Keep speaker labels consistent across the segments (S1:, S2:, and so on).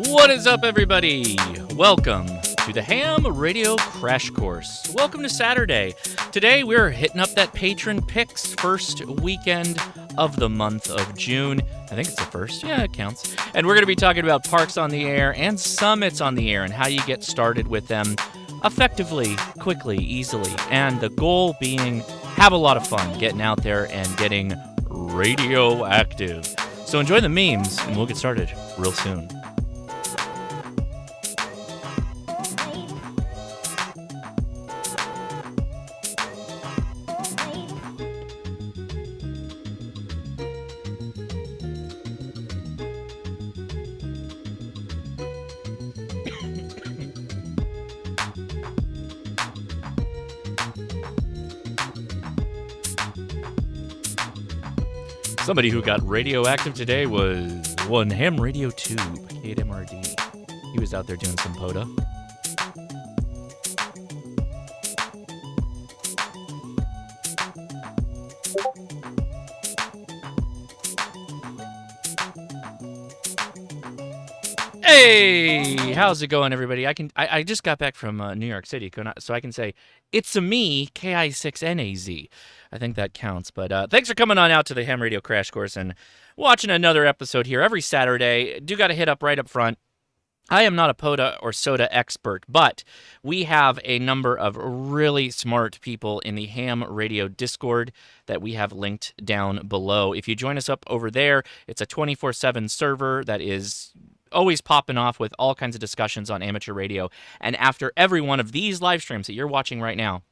S1: What is up, everybody? Welcome to the Ham Radio Crash Course. Welcome to Saturday. Today we're hitting up that Patron Picks first weekend of the month of June. I think it's the first. Yeah, it counts. And we're going to be talking about parks on the air and summits on the air and how you get started with them effectively, quickly, easily. And the goal being have a lot of fun getting out there and getting radioactive. So enjoy the memes and we'll get started real soon. Somebody who got radioactive today was one Ham Radio Tube, KMRD. He was out there doing some POTA. Hey, how's it going, everybody? I just got back from New York City, so I can say it's a me, KI6NAZ. I think that counts. But thanks for coming on out to the Ham Radio Crash Course and watching another episode here every Saturday. Do got to hit up right up front. I am not a POTA or SOTA expert, but we have a number of really smart people in the Ham Radio Discord that we have linked down below. If you join us up over there, it's a 24/7 server that is always popping off with all kinds of discussions on amateur radio. And after every one of these live streams that you're watching right now,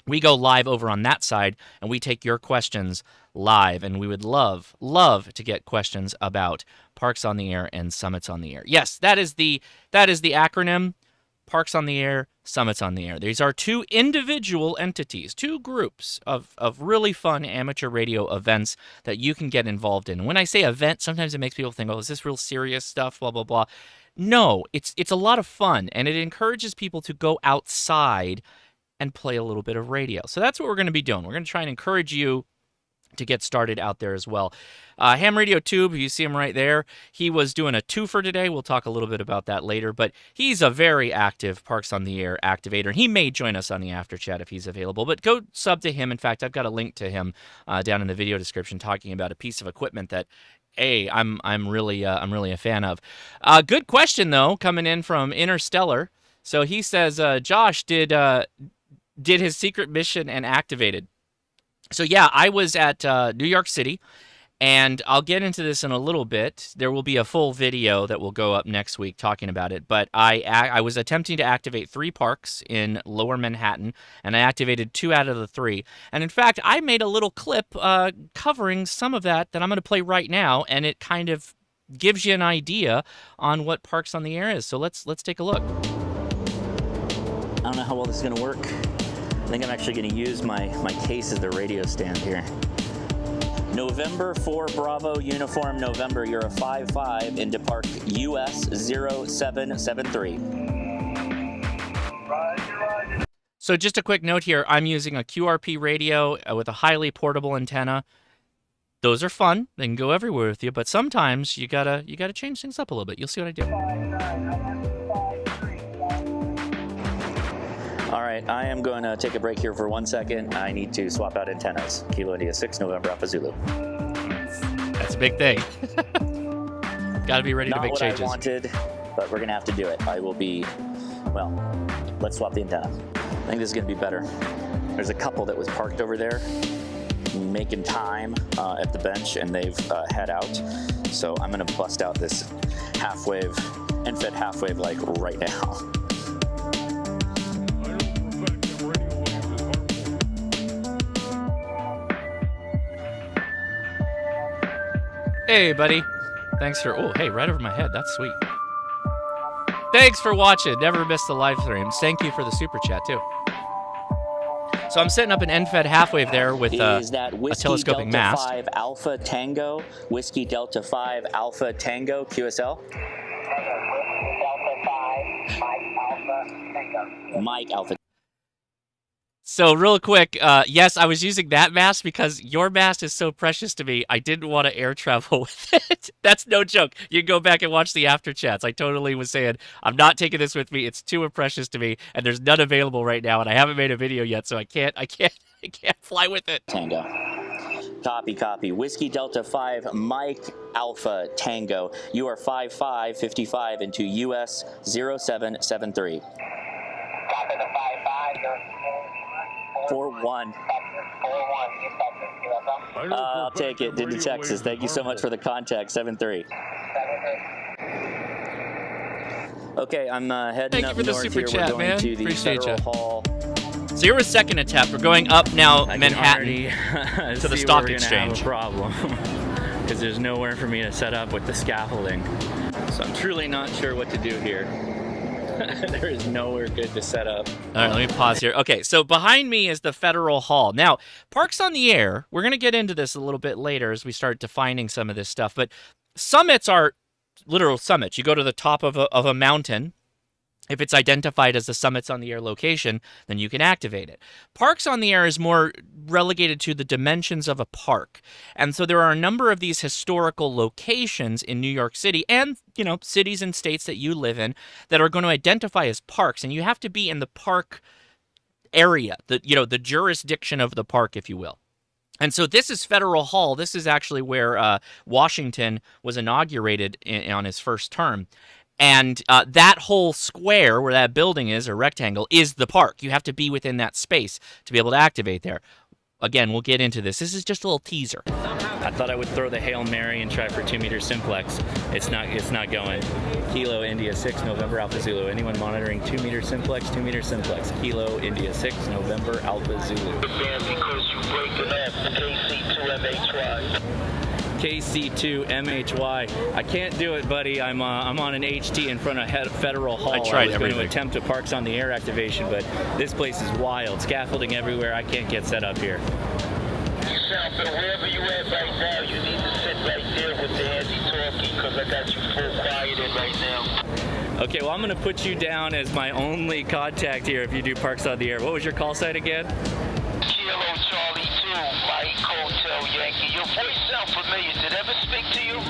S1: we go live over on that side, and we take your questions live. And we would love to get questions about Parks on the Air and Summits on the Air. Yes, that is the acronym, Parks on the Air, Summits on the Air. These are two individual entities, two groups of really fun amateur radio events that you can get involved in. And when I say event, sometimes it makes people think, oh, is this real serious stuff, blah, blah, blah. No, it's a lot of fun, and it encourages people to go outside and play a little bit of radio. So that's what we're going to be doing. We're going to try and encourage you to get started out there as well. Ham Radio Tube, you see him right there. He was doing a twofer today. We'll talk a little bit about that later, but he's a very active Parks on the Air activator, and he may join us on the after chat if he's available, but go sub to him. In fact, I've got a link to him down in the video description talking about a piece of equipment that I'm really a fan of. Good question though, coming in from Interstellar. So he says, Josh did his secret mission and activated. So yeah, I was at New York City, and I'll get into this in a little bit. There will be a full video that will go up next week talking about it, but I was attempting to activate 3 parks in Lower Manhattan, and I activated 2 out of the 3. And in fact, I made a little clip covering some of that I'm going to play right now, and it kind of gives you an idea on what Parks on the Air is. So let's take a look.
S2: I don't know how well this is going to work. I think I'm actually going to use my case as the radio stand here. November 4 Bravo Uniform November, you're a 5-5 into Park US 0773.
S1: So just a quick note here, I'm using a QRP radio with a highly portable antenna. Those are fun, they can go everywhere with you, but sometimes you gotta change things up a little bit. You'll see what I do.
S2: All right, I am going to take a break here for 1 second. I need to swap out antennas. Kilo India 6, November Alpha Zulu.
S1: That's a big thing. Got to be ready to make changes.
S2: Not what I wanted, but we're going to have to do it. I will be, well, let's swap the antenna. I think this is going to be better. There's a couple that was parked over there making time at the bench, and they've head out. So I'm going to bust out this half-wave, end-fed half-wave like right now.
S1: Hey, buddy. Thanks for... Oh, hey, right over my head. That's sweet. Thanks for watching. Never miss the live streams. Thank you for the super chat, too. So I'm setting up an end-fed half-wave there with a telescoping mast.
S2: 5 Alpha Tango, Whiskey Delta 5 Alpha Tango, QSL. Delta 5, Mike Alpha Tango. Mike Alpha.
S1: So real quick, yes, I was using that mast because your mast is so precious to me. I didn't want to air travel with it. That's no joke. You can go back and watch the after chats. I totally was saying, I'm not taking this with me. It's too precious to me, and there's none available right now, and I haven't made a video yet, so I can't fly with it.
S2: Tango. Copy, copy. Whiskey Delta 5, Mike Alpha Tango. You are 5555 into US 0773.
S3: Copy the 5-5.
S2: 4-1.
S3: 4-1.
S2: I'll take it. Into Texas. Thank you so much for the contact. 7-3. Okay, I'm heading
S1: Thank you
S2: up
S1: for the
S2: north
S1: super
S2: here.
S1: chat,
S2: We're going
S1: man.
S2: to the
S1: Appreciate
S2: Federal
S1: ya.
S2: Hall.
S1: 0 second attempt. We're going up now,
S4: I
S1: Manhattan.
S4: to
S1: the stock exchange.
S4: Have a problem because there's nowhere for me to set up with the scaffolding. So I'm truly not sure what to do here. There is nowhere good to set up.
S1: All right, let me pause here. Okay, so behind me is the Federal Hall. Now, Parks on the Air, we're going to get into this a little bit later as we start defining some of this stuff, but summits are literal summits. You go to the top of a mountain. If it's identified as the Summits on the Air location, then you can activate it. Parks on the Air is more relegated to the dimensions of a park. And so there are a number of these historical locations in New York City and, cities and states that you live in that are going to identify as parks. And you have to be in the park area, the jurisdiction of the park, if you will. And so this is Federal Hall. This is actually where Washington was inaugurated on his first term. And that whole square where that building is, or rectangle, is the park. You have to be within that space to be able to activate there. Again, we'll get into this. This is just a little teaser.
S4: I thought I would throw the Hail Mary and try for 2-meter simplex. It's not going. Kilo India 6 November Alpha Zulu. Anyone monitoring 2-meter simplex? 2-meter simplex. Kilo India 6 November Alpha Zulu.
S3: Because you breaking up KC2MHY.
S4: KC2MHY. I can't do it, buddy. I'm on an HT in front of Federal Hall.
S1: I tried
S4: was
S1: everything.
S4: going to attempt a Parks on the Air activation, but this place is wild. Scaffolding everywhere. I can't get set up here.
S3: You sound better. Wherever you at right now, you need to sit right there with the anti-talkie because I got you full quiet in right now.
S4: Okay, well, I'm going to put you down as my only contact here if you do Parks on the Air. What was your call sign again?
S3: Kilo Charlie 2, Mike Hotel Yankee. Your voice sound familiar. Did I ever speak to you?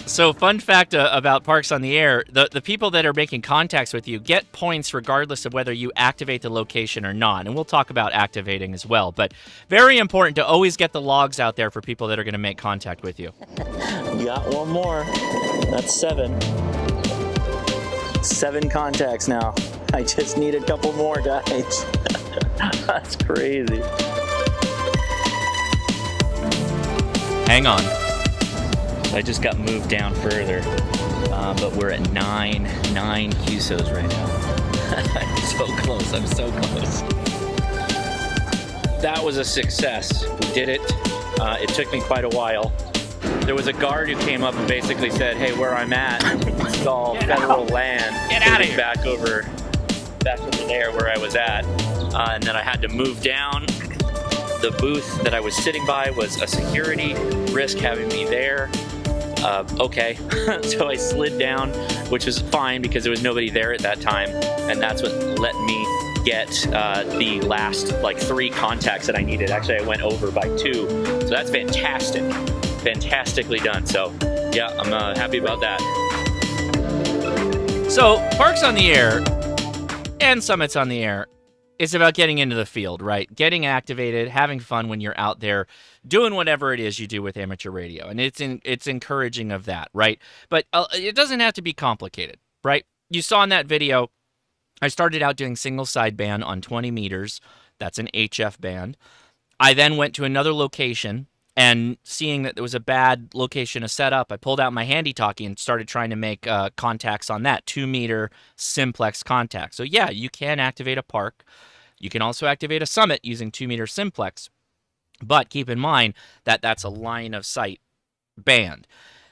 S1: So fun fact about Parks on the Air, the people that are making contacts with you get points regardless of whether you activate the location or not. And we'll talk about activating as well. But very important to always get the logs out there for people that are going to make contact with you.
S2: You got one more. That's 7. 7 contacts now. I just need a couple more, guys. That's crazy.
S1: Hang on.
S4: I just got moved down further, but we're at 9 QSOs right now. I'm so close. I'm so close. That was a success. We did it. It took me quite a while. There was a guard who came up and basically said, "Hey, where I'm at, it's all federal land.
S1: Get out of here."
S4: Back over there where I was at, and then I had to move down. The booth that I was sitting by was a security risk having me there. Okay, so I slid down, which was fine because there was nobody there at that time, and that's what let me get the last 3 contacts that I needed. Actually, I went over by 2, so that's fantastic. Fantastically done. So yeah, I'm happy about that.
S1: So Parks on the Air and Summits on the Air is about getting into the field, right? Getting activated, having fun when you're out there, doing whatever it is you do with amateur radio. And it's encouraging of that, right? But it doesn't have to be complicated, right? You saw in that video, I started out doing single sideband on 20 meters. That's an HF band. I then went to another location, and seeing that there was a bad location to set up, I pulled out my handy-talkie and started trying to make contacts on that 2-meter simplex contact. So yeah, you can activate a park. You can also activate a summit using 2-meter simplex. But keep in mind that that's a line of sight band.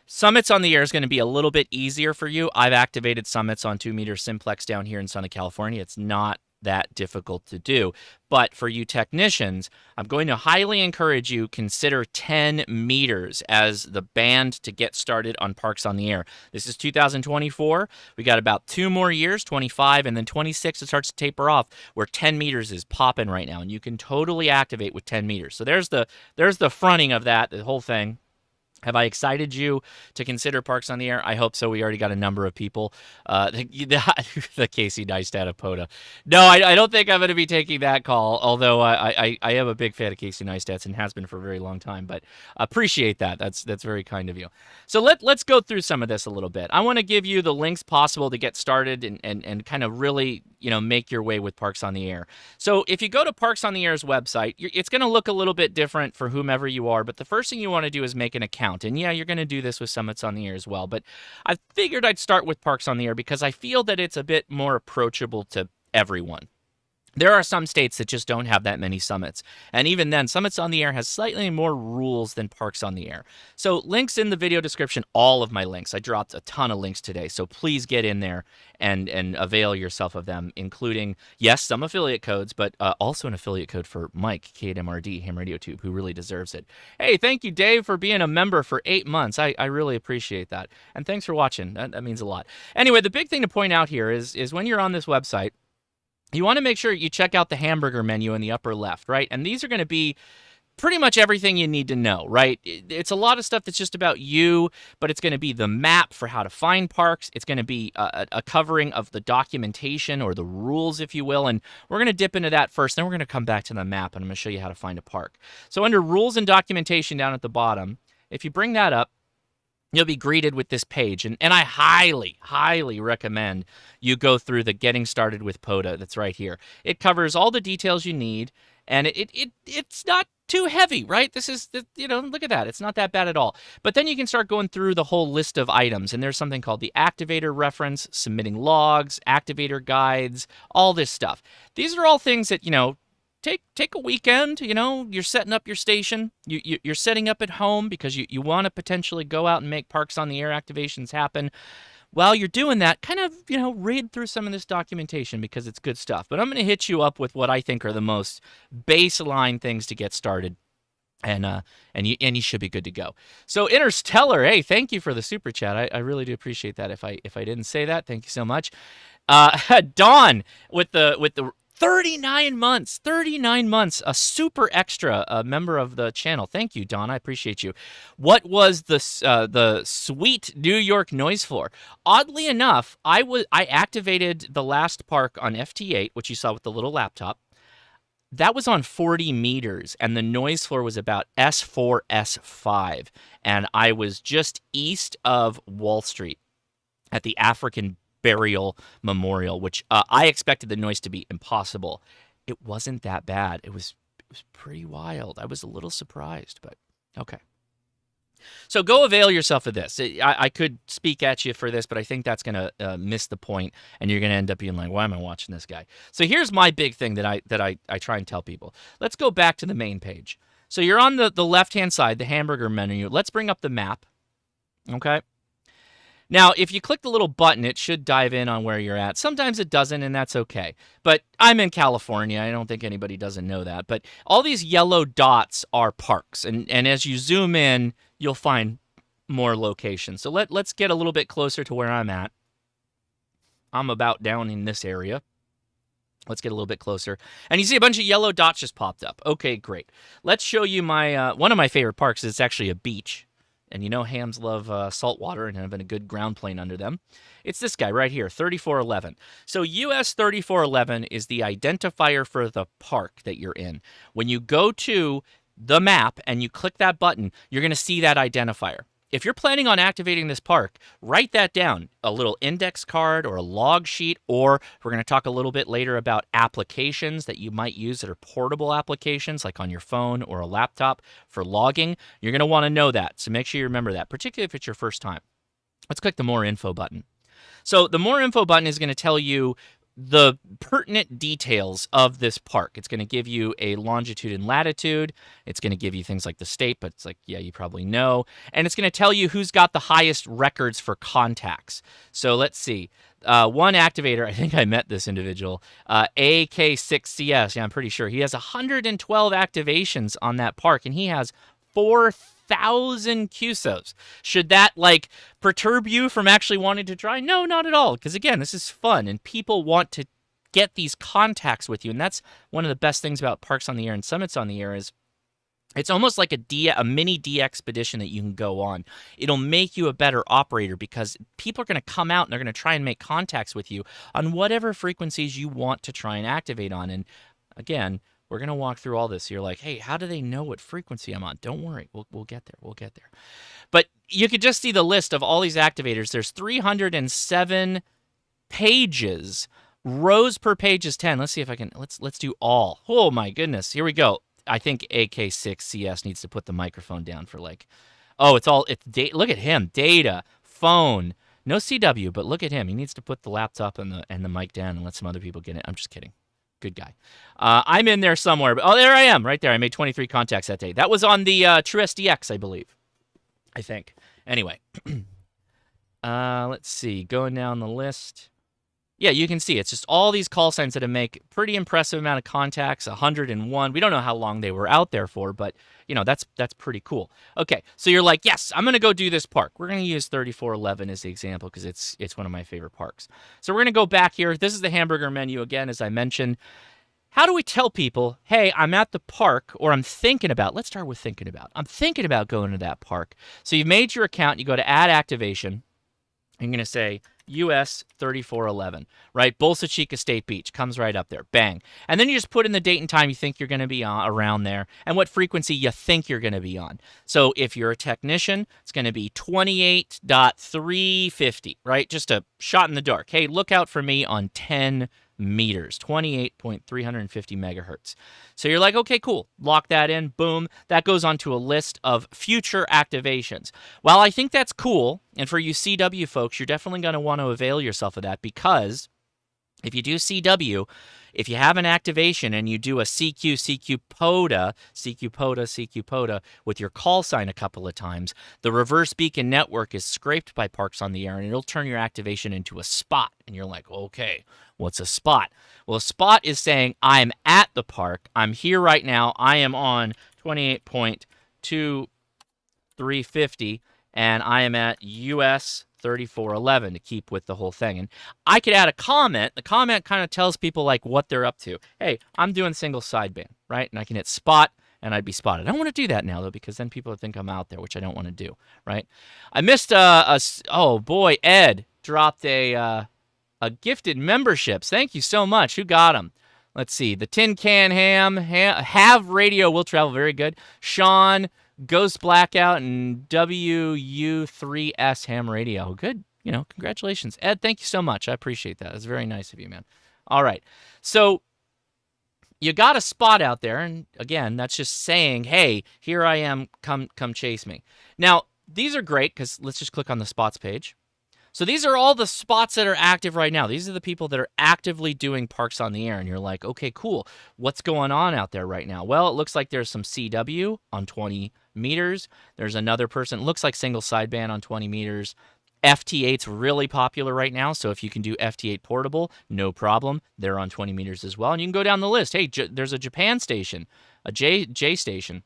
S1: Summits on the Air is going to be a little bit easier for you. I've activated summits on 2-meter simplex down here in Southern California. It's not that difficult to do. But for you technicians, I'm going to highly encourage you consider 10 meters as the band to get started on Parks on the Air. This is 2024. We got about 2 more years, 25, and then 26 it starts to taper off, where 10 meters is popping right now, and you can totally activate with 10 meters. So there's the fronting of that, the whole thing. Have I excited you to consider Parks on the Air? I hope so. We already got a number of people. The Casey Neistat of POTA. No, I don't think I'm going to be taking that call, although I am a big fan of Casey Neistat and has been for a very long time, but appreciate that. That's very kind of you. So let's go through some of this a little bit. I want to give you the links possible to get started and kind of really, make your way with Parks on the Air. So if you go to Parks on the Air's website, it's going to look a little bit different for whomever you are, but the first thing you want to do is make an account. And yeah, you're going to do this with Summits on the Air as well. But I figured I'd start with Parks on the Air because I feel that it's a bit more approachable to everyone. There are some states that just don't have that many summits. And even then, Summits on the Air has slightly more rules than Parks on the Air. So links in the video description, all of my links. I dropped a ton of links today, so please get in there and avail yourself of them, including, yes, some affiliate codes, but also an affiliate code for Mike, K8MRD, Ham Radio Tube, who really deserves it. Hey, thank you, Dave, for being a member for 8 months. I really appreciate that. And thanks for watching. That means a lot. Anyway, the big thing to point out here is when you're on this website, you want to make sure you check out the hamburger menu in the upper left, right? And these are going to be pretty much everything you need to know, right? It's a lot of stuff that's just about you, but it's going to be the map for how to find parks. It's going to be a covering of the documentation or the rules, if you will. And we're going to dip into that first. Then we're going to come back to the map, and I'm going to show you how to find a park. So under rules and documentation down at the bottom, if you bring that up, you'll be greeted with this page. And I highly, highly recommend you go through the Getting Started with POTA that's right here. It covers all the details you need, and it's not too heavy, right? This is, look at that. It's not that bad at all. But then you can start going through the whole list of items, and there's something called the activator reference, submitting logs, activator guides, all this stuff. These are all things that, Take a weekend, you're setting up your station, you're setting up at home because you want to potentially go out and make Parks on the Air activations happen. While you're doing that, kind of, read through some of this documentation because it's good stuff. But I'm going to hit you up with what I think are the most baseline things to get started. And you should be good to go. So Interstellar, hey, thank you for the super chat. I really do appreciate that. If I didn't say that, thank you so much. Dawn with the 39 months, a super extra member of the channel. Thank you, Don. I appreciate you. What was the sweet New York noise floor? Oddly enough, I activated the last park on FT8, which you saw with the little laptop. That was on 40 meters, and the noise floor was about S4, S5, and I was just east of Wall Street at the African Burial Memorial, which I expected the noise to be impossible. It wasn't that bad. It was pretty wild. I was a little surprised, but okay. So go avail yourself of this. I could speak at you for this, but I think that's going to miss the point, and you're going to end up being like, why am I watching this guy? So here's my big thing that I try and tell people. Let's go back to the main page. So you're on the left-hand side, the hamburger menu. Let's bring up the map, okay? Now, if you click the little button, it should dive in on where you're at. Sometimes it doesn't, and that's okay. But I'm in California. I don't think anybody doesn't know that. But all these yellow dots are parks. And as you zoom in, you'll find more locations. So let's get a little bit closer to where I'm at. I'm about down in this area. Let's get a little bit closer. And you see a bunch of yellow dots just popped up. Okay, great. Let's show you my one of my favorite parks. It's actually a beach. And hams love salt water and having a good ground plane under them. It's this guy right here, 3411. So US 3411 is the identifier for the park that you're in. When you go to the map and you click that button, you're going to see that identifier. If you're planning on activating this park, write that down, a little index card or a log sheet, or we're going to talk a little bit later about applications that you might use that are portable applications, like on your phone or a laptop for logging. You're going to want to know that, so make sure you remember that, particularly if it's your first time. Let's click the More Info button. So the More Info button is going to tell you the pertinent details of this park. It's going to give you a longitude and latitude. It's going to give you things like the state, but it's like, yeah, you probably know. And it's going to tell you who's got the highest records for contacts. So let's see. One activator, I think I met this individual, AK6CS. Yeah, I'm pretty sure. He has 112 activations on that park, and he has 4,000 QSOs. Should that perturb you from actually wanting to try? No, not at all. Because again, this is fun, and people want to get these contacts with you, and that's one of the best things about Parks on the Air and Summits on the Air is it's almost like a mini de-expedition that you can go on. It'll make you a better operator because people are going to come out and they're going to try and make contacts with you on whatever frequencies you want to try and activate on. And again, we're going to walk through all this. You're like, hey, how do they know what frequency I'm on? Don't worry. We'll get there. We'll get there. But you could just see the list of all these activators. There's 307 pages. Rows per page is 10. Let's see if I can. Let's do all. Oh, my goodness. Here we go. I think AK6CS needs to put the microphone down for it's look at him. Data, phone, no CW, but look at him. He needs to put the laptop and the mic down and let some other people get it. I'm just kidding. Good guy. I'm in there somewhere. But, there I am, right there. I made 23 contacts that day. That was on the TrueSDX, I believe. I think. Anyway. Let's see. Going down the list. Yeah, you can see it's just all these call signs that make pretty impressive amount of contacts, 101. We don't know how long they were out there for, but, that's pretty cool. Okay, so you're like, yes, I'm going to go do this park. We're going to use 3411 as the example because it's one of my favorite parks. So we're going to go back here. This is the hamburger menu again, as I mentioned. How do we tell people, hey, I'm at the park or I'm thinking about, let's start with thinking about. I'm thinking about going to that park. So you've made your account. You go to add activation. I'm going to say US 3411, right? Bolsa Chica State Beach comes right up there. Bang. And then you just put in the date and time you think you're going to be on, around there and what frequency you think you're going to be on. So if you're a technician, it's going to be 28.350, right? Just a shot in the dark. Hey, look out for me on 10 meters, 28.350 megahertz. So you're like, okay, cool. Lock that in. Boom. That goes onto a list of future activations. While I think that's cool, and for you CW folks, you're definitely going to want to avail yourself of that because if you do CW, if you have an activation and you do a CQ POTA with your call sign a couple of times, the reverse beacon network is scraped by Parks on the Air and it'll turn your activation into a spot. And you're like, okay, what's a spot? Well, a spot is saying I'm at the park. I'm here right now. I am on 28.2350 and I am at US 3411 to keep with the whole thing. And I could add a comment. The comment kind of tells people what they're up to. Hey, I'm doing single sideband, right? And I can hit spot and I'd be spotted. I don't want to do that now though because then people would think I'm out there, which I don't want to do, right? I missed oh boy, Ed dropped a gifted memberships. Thank you so much. Who got them? Let's see. The Tin Can Ham, Have Radio Will Travel, very good. Sean, Ghost Blackout, and WU3S Ham Radio. Good. Congratulations. Ed, thank you so much. I appreciate that. It's very nice of you, man. All right. So you got a spot out there, and again, that's just saying, hey, here I am. Come chase me. Now, these are great because let's just click on the spots page. So these are all the spots that are active right now. These are the people that are actively doing Parks on the Air. And you're like, okay, cool. What's going on out there right now? Well, it looks like there's some CW on 20 meters. There's another person. It looks like single sideband on 20 meters. FT8's really popular right now. So if you can do FT8 portable, no problem. They're on 20 meters as well. And you can go down the list. Hey, there's a Japan station, a J station.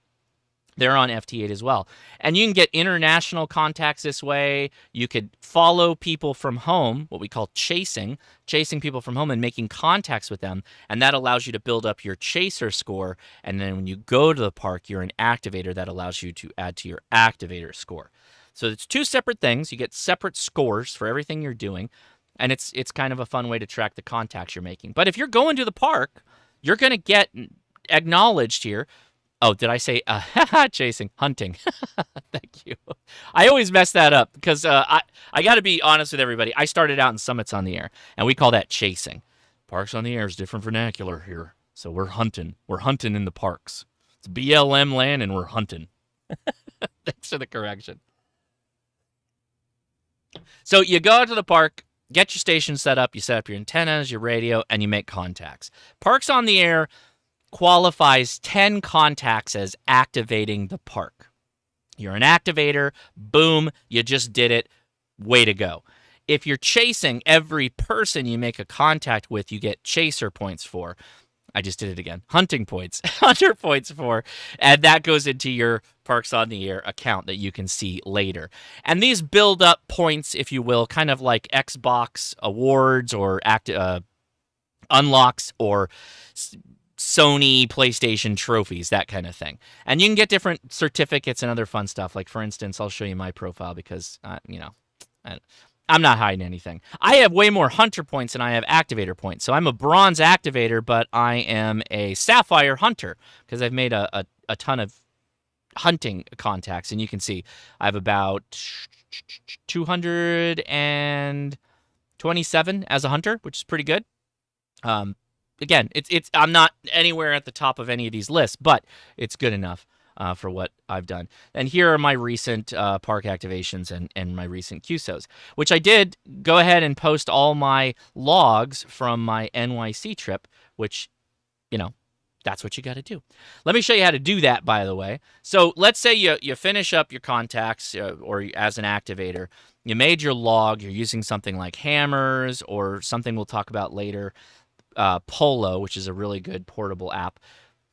S1: They're on FT8 as well. And you can get international contacts this way. You could follow people from home, what we call chasing people from home and making contacts with them. And that allows you to build up your chaser score. And then when you go to the park, you're an activator that allows you to add to your activator score. So it's two separate things. You get separate scores for everything you're doing. And it's kind of a fun way to track the contacts you're making. But if you're going to the park, you're going to get acknowledged here. Oh, did I say chasing? Hunting. Thank you. I always mess that up because I got to be honest with everybody. I started out in Summits on the Air, and we call that chasing. Parks on the Air is different vernacular here. So we're hunting. We're hunting in the parks. It's BLM land, and we're hunting. Thanks for the correction. So you go out to the park. get your station set up, you set up your antennas, your radio, and you make contacts. Parks on the Air qualifies 10 contacts as activating the park. You're an activator, boom, you just did it, way to go. If you're chasing every person you make a contact with, you get chaser points for. I just did it again. Hunting points. Hunter points for. And that goes into your Parks on the Air account that you can see later. And these build up points, if you will, kind of like Xbox awards or unlocks or Sony PlayStation trophies, that kind of thing. And you can get different certificates and other fun stuff. Like, for instance, I'll show you my profile because, I'm not hiding anything. I have way more hunter points than I have activator points. So I'm a bronze activator, but I am a sapphire hunter because I've made a ton of hunting contacts. And you can see I have about 227 as a hunter, which is pretty good. Again, I'm not anywhere at the top of any of these lists, but it's good enough for what I've done. And here are my recent park activations and my recent QSOs, which I did go ahead and post all my logs from my NYC trip, which, that's what you got to do. Let me show you how to do that, by the way. So let's say you finish up your contacts or as an activator. You made your log. You're using something like Hammers or something we'll talk about later, Polo, which is a really good portable app.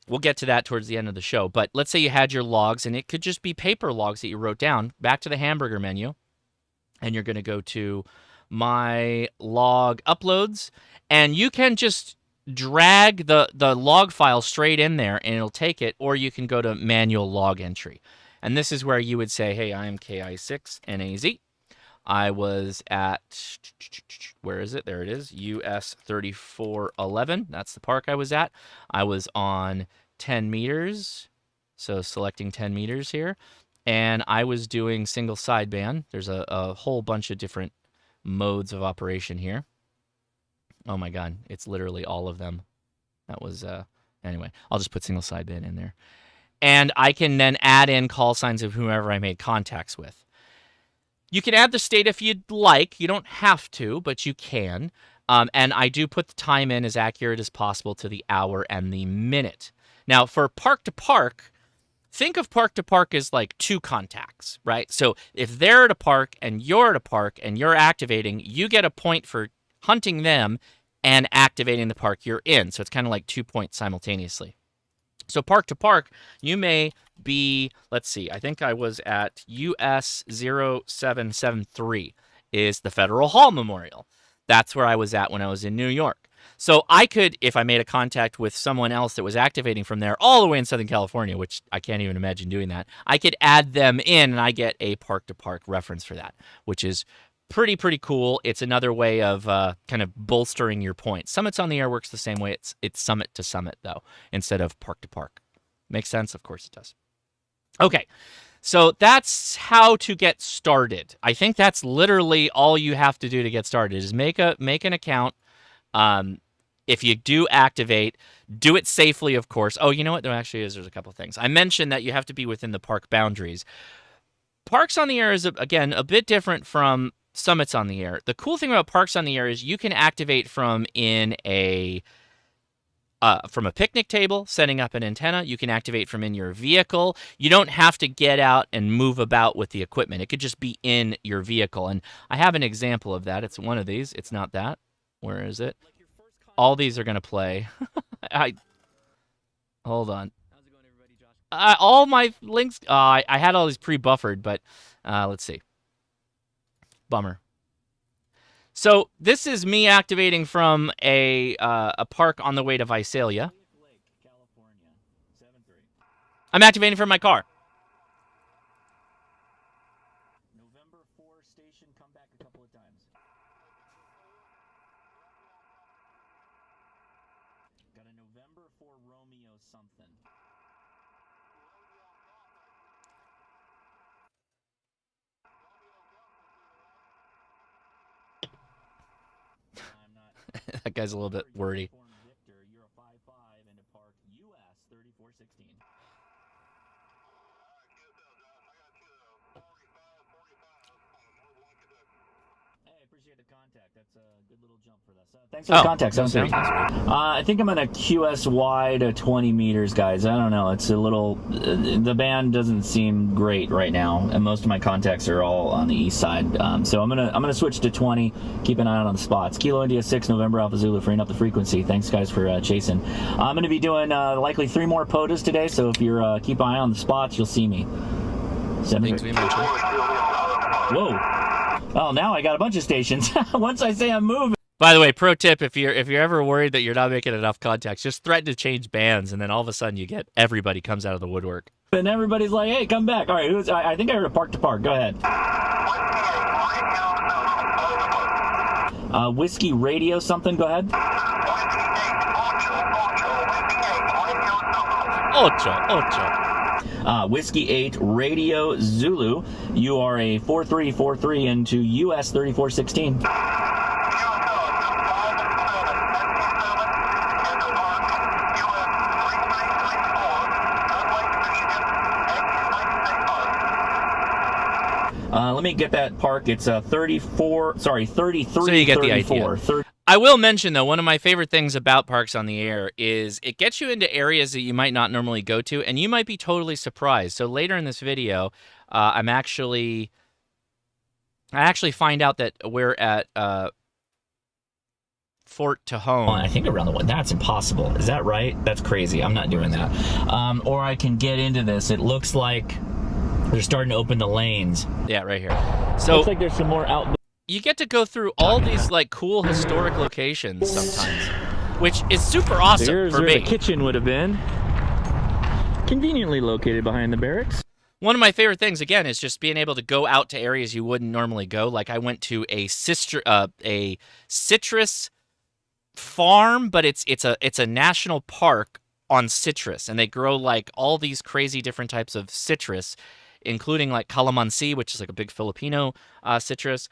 S1: We'll get to that towards the end of the show. But let's say you had your logs, and it could just be paper logs that you wrote down. Back to the hamburger menu, and you're going to go to My Log Uploads, and you can just drag the log file straight in there, and it'll take it, or you can go to Manual Log Entry. And this is where you would say, hey, I am KI6NAZ. I was at, where is it? There it is, US 3411. That's the park I was at. I was on 10 meters, so selecting 10 meters here. And I was doing single sideband. There's a whole bunch of different modes of operation here. Oh my God, it's literally all of them. That was, anyway, I'll just put single sideband in there. And I can then add in call signs of whomever I made contacts with. You can add the state if you'd like. You don't have to, but you can. And I do put the time in as accurate as possible to the hour and the minute. Now, for park to park, think of park to park as like two contacts, right? So if they're at a park and you're activating, you get a point for hunting them and activating the park you're in. So it's kind of like 2 points simultaneously. So park to park, you may be, let's see, I think I was at US 0773 is the Federal Hall Memorial. That's where I was at when I was in New York. So I could, if I made a contact with someone else that was activating from there all the way in Southern California, which I can't even imagine doing that, I could add them in and I get a park to park reference for that, which is pretty cool. It's another way of kind of bolstering your points. Summits on the Air works the same way. It's summit to summit, though, instead of park to park. Makes sense? Of course it does. Okay, so that's how to get started. I think that's literally all you have to do to get started is make an account. If you do activate, do it safely, of course. Oh, you know what? There actually is. There's a couple things. I mentioned that you have to be within the park boundaries. Parks on the Air is, again, a bit different from Summits on the Air. The cool thing about Parks on the Air is you can activate from a picnic table, setting up an antenna. You can activate from in your vehicle. You don't have to get out and move about with the equipment. It could just be in your vehicle. And I have an example of that. It's one of these. It's not that. Where is it? All these are going to play. Hold on. How's it going, everybody, Josh? All my links, I had all these pre-buffered, but let's see. Bummer. So this is me activating from a park on the way to Visalia. I'm activating from my car.
S2: November 4 station, come back a couple of times. Got a November 4 Romeo something. I'm not.
S1: That guy's a little bit wordy.
S2: Victor, you're a 5-5 into park US 3416. Hey, appreciate appreciate the contact. That's a good little jump for this. Thanks for the contact.
S1: Sounds good.
S2: I think I'm going to QSY to 20 meters, guys. I don't know. It's a little... the band doesn't seem great right now, and most of my contacts are all on the east side. So I'm gonna switch to 20. Keep an eye out on the spots. Kilo India 6, November Alpha Zulu, freeing up the frequency. Thanks, guys, for chasing. I'm going to be doing likely 3 more POTAs today, so if you're keep an eye on the spots, you'll see me.
S1: Things we mentioned.
S2: Whoa. Oh, now I got a bunch of stations. Once I say I'm moving.
S1: By the way, pro tip: if you're ever worried that you're not making enough contacts, just threaten to change bands, and then all of a sudden you get everybody comes out of the woodwork.
S2: And everybody's like, "Hey, come back!" All right, I think I heard a park to park. Go ahead. Whiskey Radio something. Go ahead.
S1: Ocho.
S2: Whiskey 8 Radio Zulu. You are a 4343 into US 3416. Let me get that park. It's 33.
S1: So you get the idea. I will mention, though, one of my favorite things about Parks on the Air is it gets you into areas that you might not normally go to, and you might be totally surprised. So later in this video, I actually find out that we're at Fort Tejon.
S2: I think around the one. That's impossible. Is that right? That's crazy. I'm not doing that. Or I can get into this. It looks like they're starting to open the lanes.
S1: Yeah, right here. So
S2: looks like there's some more out.
S1: You get to go through all these like cool historic locations sometimes, which is super awesome
S2: Here's
S1: for
S2: where
S1: me.
S2: the kitchen would have been. Conveniently located behind the barracks.
S1: One of my favorite things, again, is just being able to go out to areas you wouldn't normally go. Like I went to a citrus farm, but it's a national park on citrus, and they grow like all these crazy different types of citrus, including like calamansi, which is like a big Filipino citrus.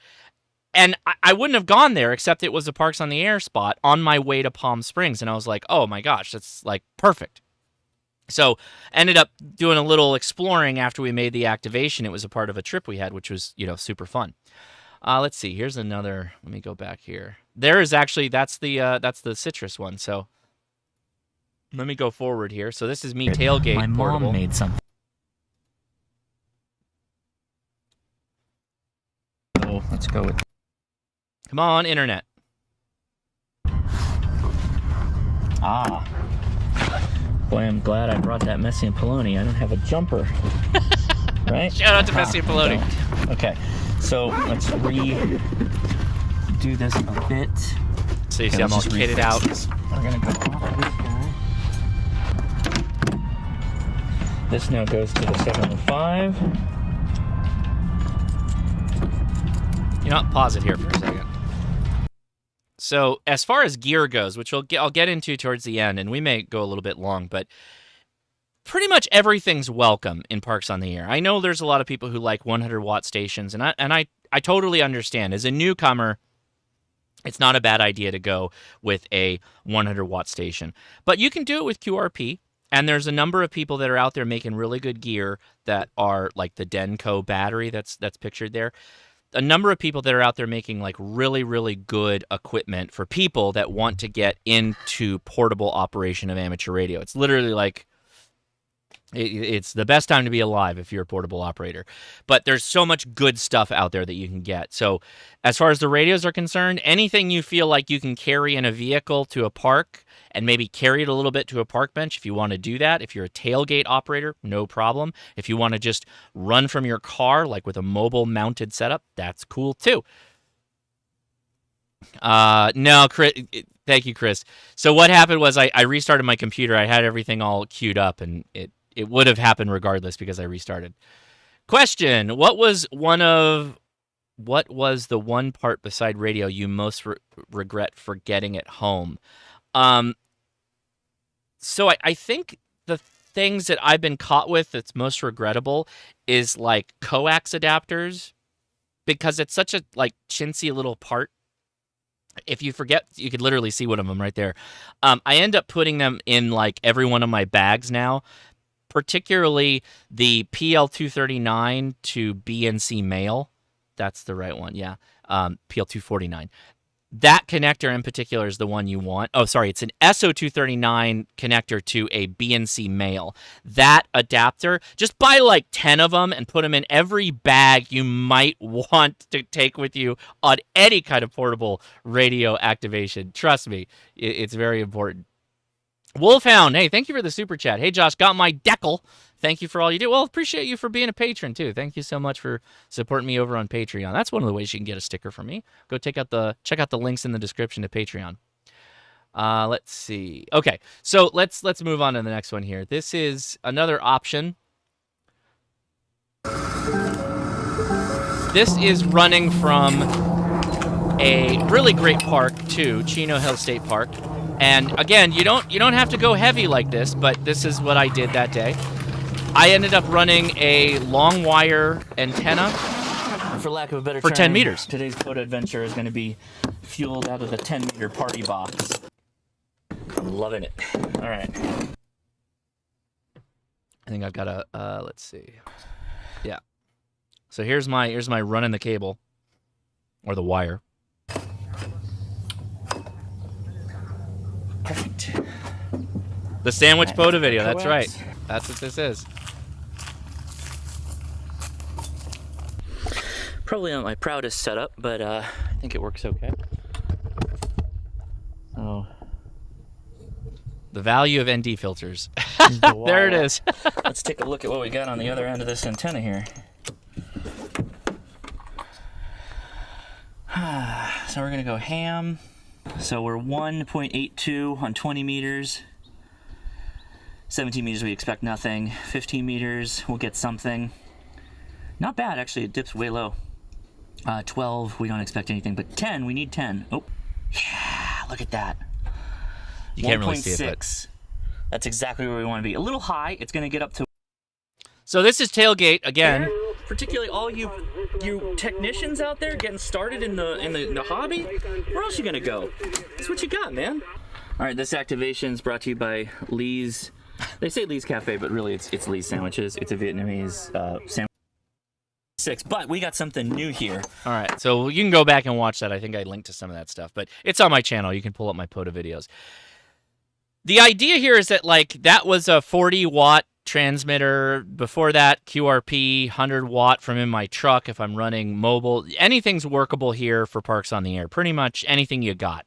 S1: And I wouldn't have gone there except it was a Parks on the Air spot on my way to Palm Springs, and I was like, oh my gosh, that's like perfect. So ended up doing a little exploring after we made the activation. It was a part of a trip we had, which was, super fun. Let's see. Here's another. Let me go back here. There is actually that's the citrus one. So let me go forward here. So this is me tailgate.
S2: My mom
S1: portable.
S2: made something. Oh, let's go with.
S1: Come on, internet.
S2: Ah. Boy, I'm glad I brought that Messi and Poloni. I don't have a jumper. Right?
S1: Shout out to Messi and Poloni.
S2: Okay, so let's redo this a bit.
S1: So you see I'm all kitted out.
S2: We're gonna go off this guy. This now goes to the 705.
S1: You know what? Pause it here for a second. So as far as gear goes, which I'll get into towards the end, and we may go a little bit long, but pretty much everything's welcome in Parks on the Air. I know there's a lot of people who like 100-watt stations, and I totally understand. As a newcomer, it's not a bad idea to go with a 100-watt station. But you can do it with QRP, and there's a number of people that are out there making really good gear that are like the Denko battery that's pictured there. A number of people that are out there making like really, really good equipment for people that want to get into portable operation of amateur radio. It's literally like it's the best time to be alive if you're a portable operator. But there's so much good stuff out there that you can get. So as far as the radios are concerned, anything you feel like you can carry in a vehicle to a park and maybe carry it a little bit to a park bench if you want to do that. If you're a tailgate operator, no problem. If you want to just run from your car, like with a mobile mounted setup, that's cool too. No, Chris, thank you, Chris. So what happened was I restarted my computer. I had everything all queued up, and it would have happened regardless because I restarted. Question: What was the one part beside radio you most regret forgetting at home? So I think the things that I've been caught with that's most regrettable is like coax adapters, because it's such a like chintzy little part. If you forget, you could literally see one of them right there. I end up putting them in like every one of my bags now, particularly the PL239 to BNC mail. That's the right one. Yeah. PL249. That connector in particular is the one you want. Oh, sorry, it's an SO239 connector to a BNC male. That adapter, just buy like 10 of them and put them in every bag you might want to take with you on any kind of portable radio activation. Trust me, it's very important. Wolfhound, hey, thank you for the super chat. Hey, Josh, got my decal. Thank you for all you do. Well, appreciate you for being a patron, too. Thank you so much for supporting me over on Patreon. That's one of the ways you can get a sticker from me. Go check out the links in the description to Patreon. Let's see. Okay, so let's move on to the next one here. This is another option. This is running from a really great park to Chino Hill State Park. And again, you don't have to go heavy like this, but this is what I did that day. I ended up running a long wire antenna,
S4: For lack of a better
S1: for
S4: term,
S1: 10 meters.
S4: Today's POTA adventure is going to be fueled out of the 10-meter party box. I'm loving it. All right.
S1: I think I've got a let's see. Yeah. So here's my running the cable or the wire.
S4: Perfect.
S1: The sandwich POTA video.
S4: Correct.
S1: That's right. That's what this is.
S4: Probably not my proudest setup, but I think it works okay. So
S1: The value of ND filters.
S4: the
S1: There it
S4: wire.
S1: is.
S4: Let's take a look at what we got on the other end of this antenna here. So we're gonna go ham. So we're 1.82 on 20 meters. 17 meters we expect nothing. 15 meters we'll get something. Not bad actually, it dips way low. 12 we don't expect anything, but 10 we need 10. Oh, yeah, look at that.
S1: You can't really see it, but
S4: 1.6. That's exactly where we want to be. A little high. It's gonna get up to.
S1: so this is tailgate again.
S4: Particularly all you technicians out there getting started in the hobby, where else you gonna go? That's what you got, man. All right, this activation is brought to you by Lee's. They say Lee's Cafe, but really it's Lee's Sandwiches. It's a Vietnamese sandwich. 6, but we got something new here.
S1: All right, so you can go back and watch that. I think I linked to some of that stuff, but it's on my channel. You can pull up my POTA videos. The idea here is that like that was a 40-watt transmitter. Before that, QRP, 100-watt from in my truck if I'm running mobile. Anything's workable here for Parks on the Air. Pretty much anything you got.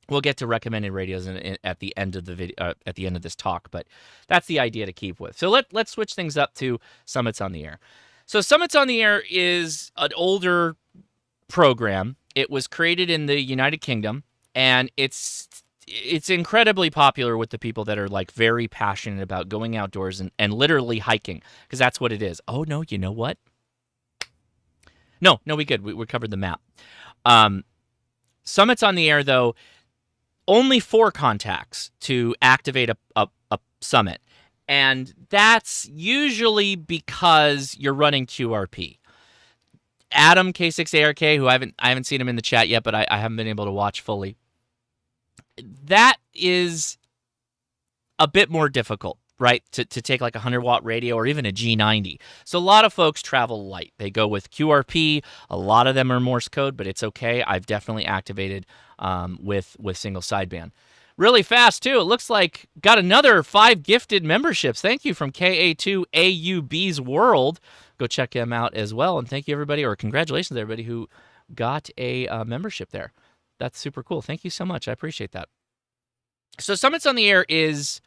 S1: We'll get to recommended radios at the end of the video, at the end of this talk, but that's the idea to keep with. So let's switch things up to Summits on the Air. So Summits on the Air is an older program. It was created in the United Kingdom, and it's incredibly popular with the people that are like very passionate about going outdoors and literally hiking, because that's what it is. Oh no, you know what? No, we good. We covered the map. Summits on the Air, though, only 4 contacts to activate a summit. And that's usually because you're running QRP. Adam K6ARK, who I haven't seen him in the chat yet, but I haven't been able to watch fully. That is a bit more difficult, right? To take like a 100-watt radio or even a G90. So a lot of folks travel light. They go with QRP. A lot of them are Morse code, but it's okay. I've definitely activated with single sideband. Really fast, too. It looks like got another 5 gifted memberships. Thank you from KA2AUB's World. Go check them out as well. And thank you, everybody, or congratulations, everybody who got a membership there. That's super cool. Thank you so much. I appreciate that. So Summits on the Air is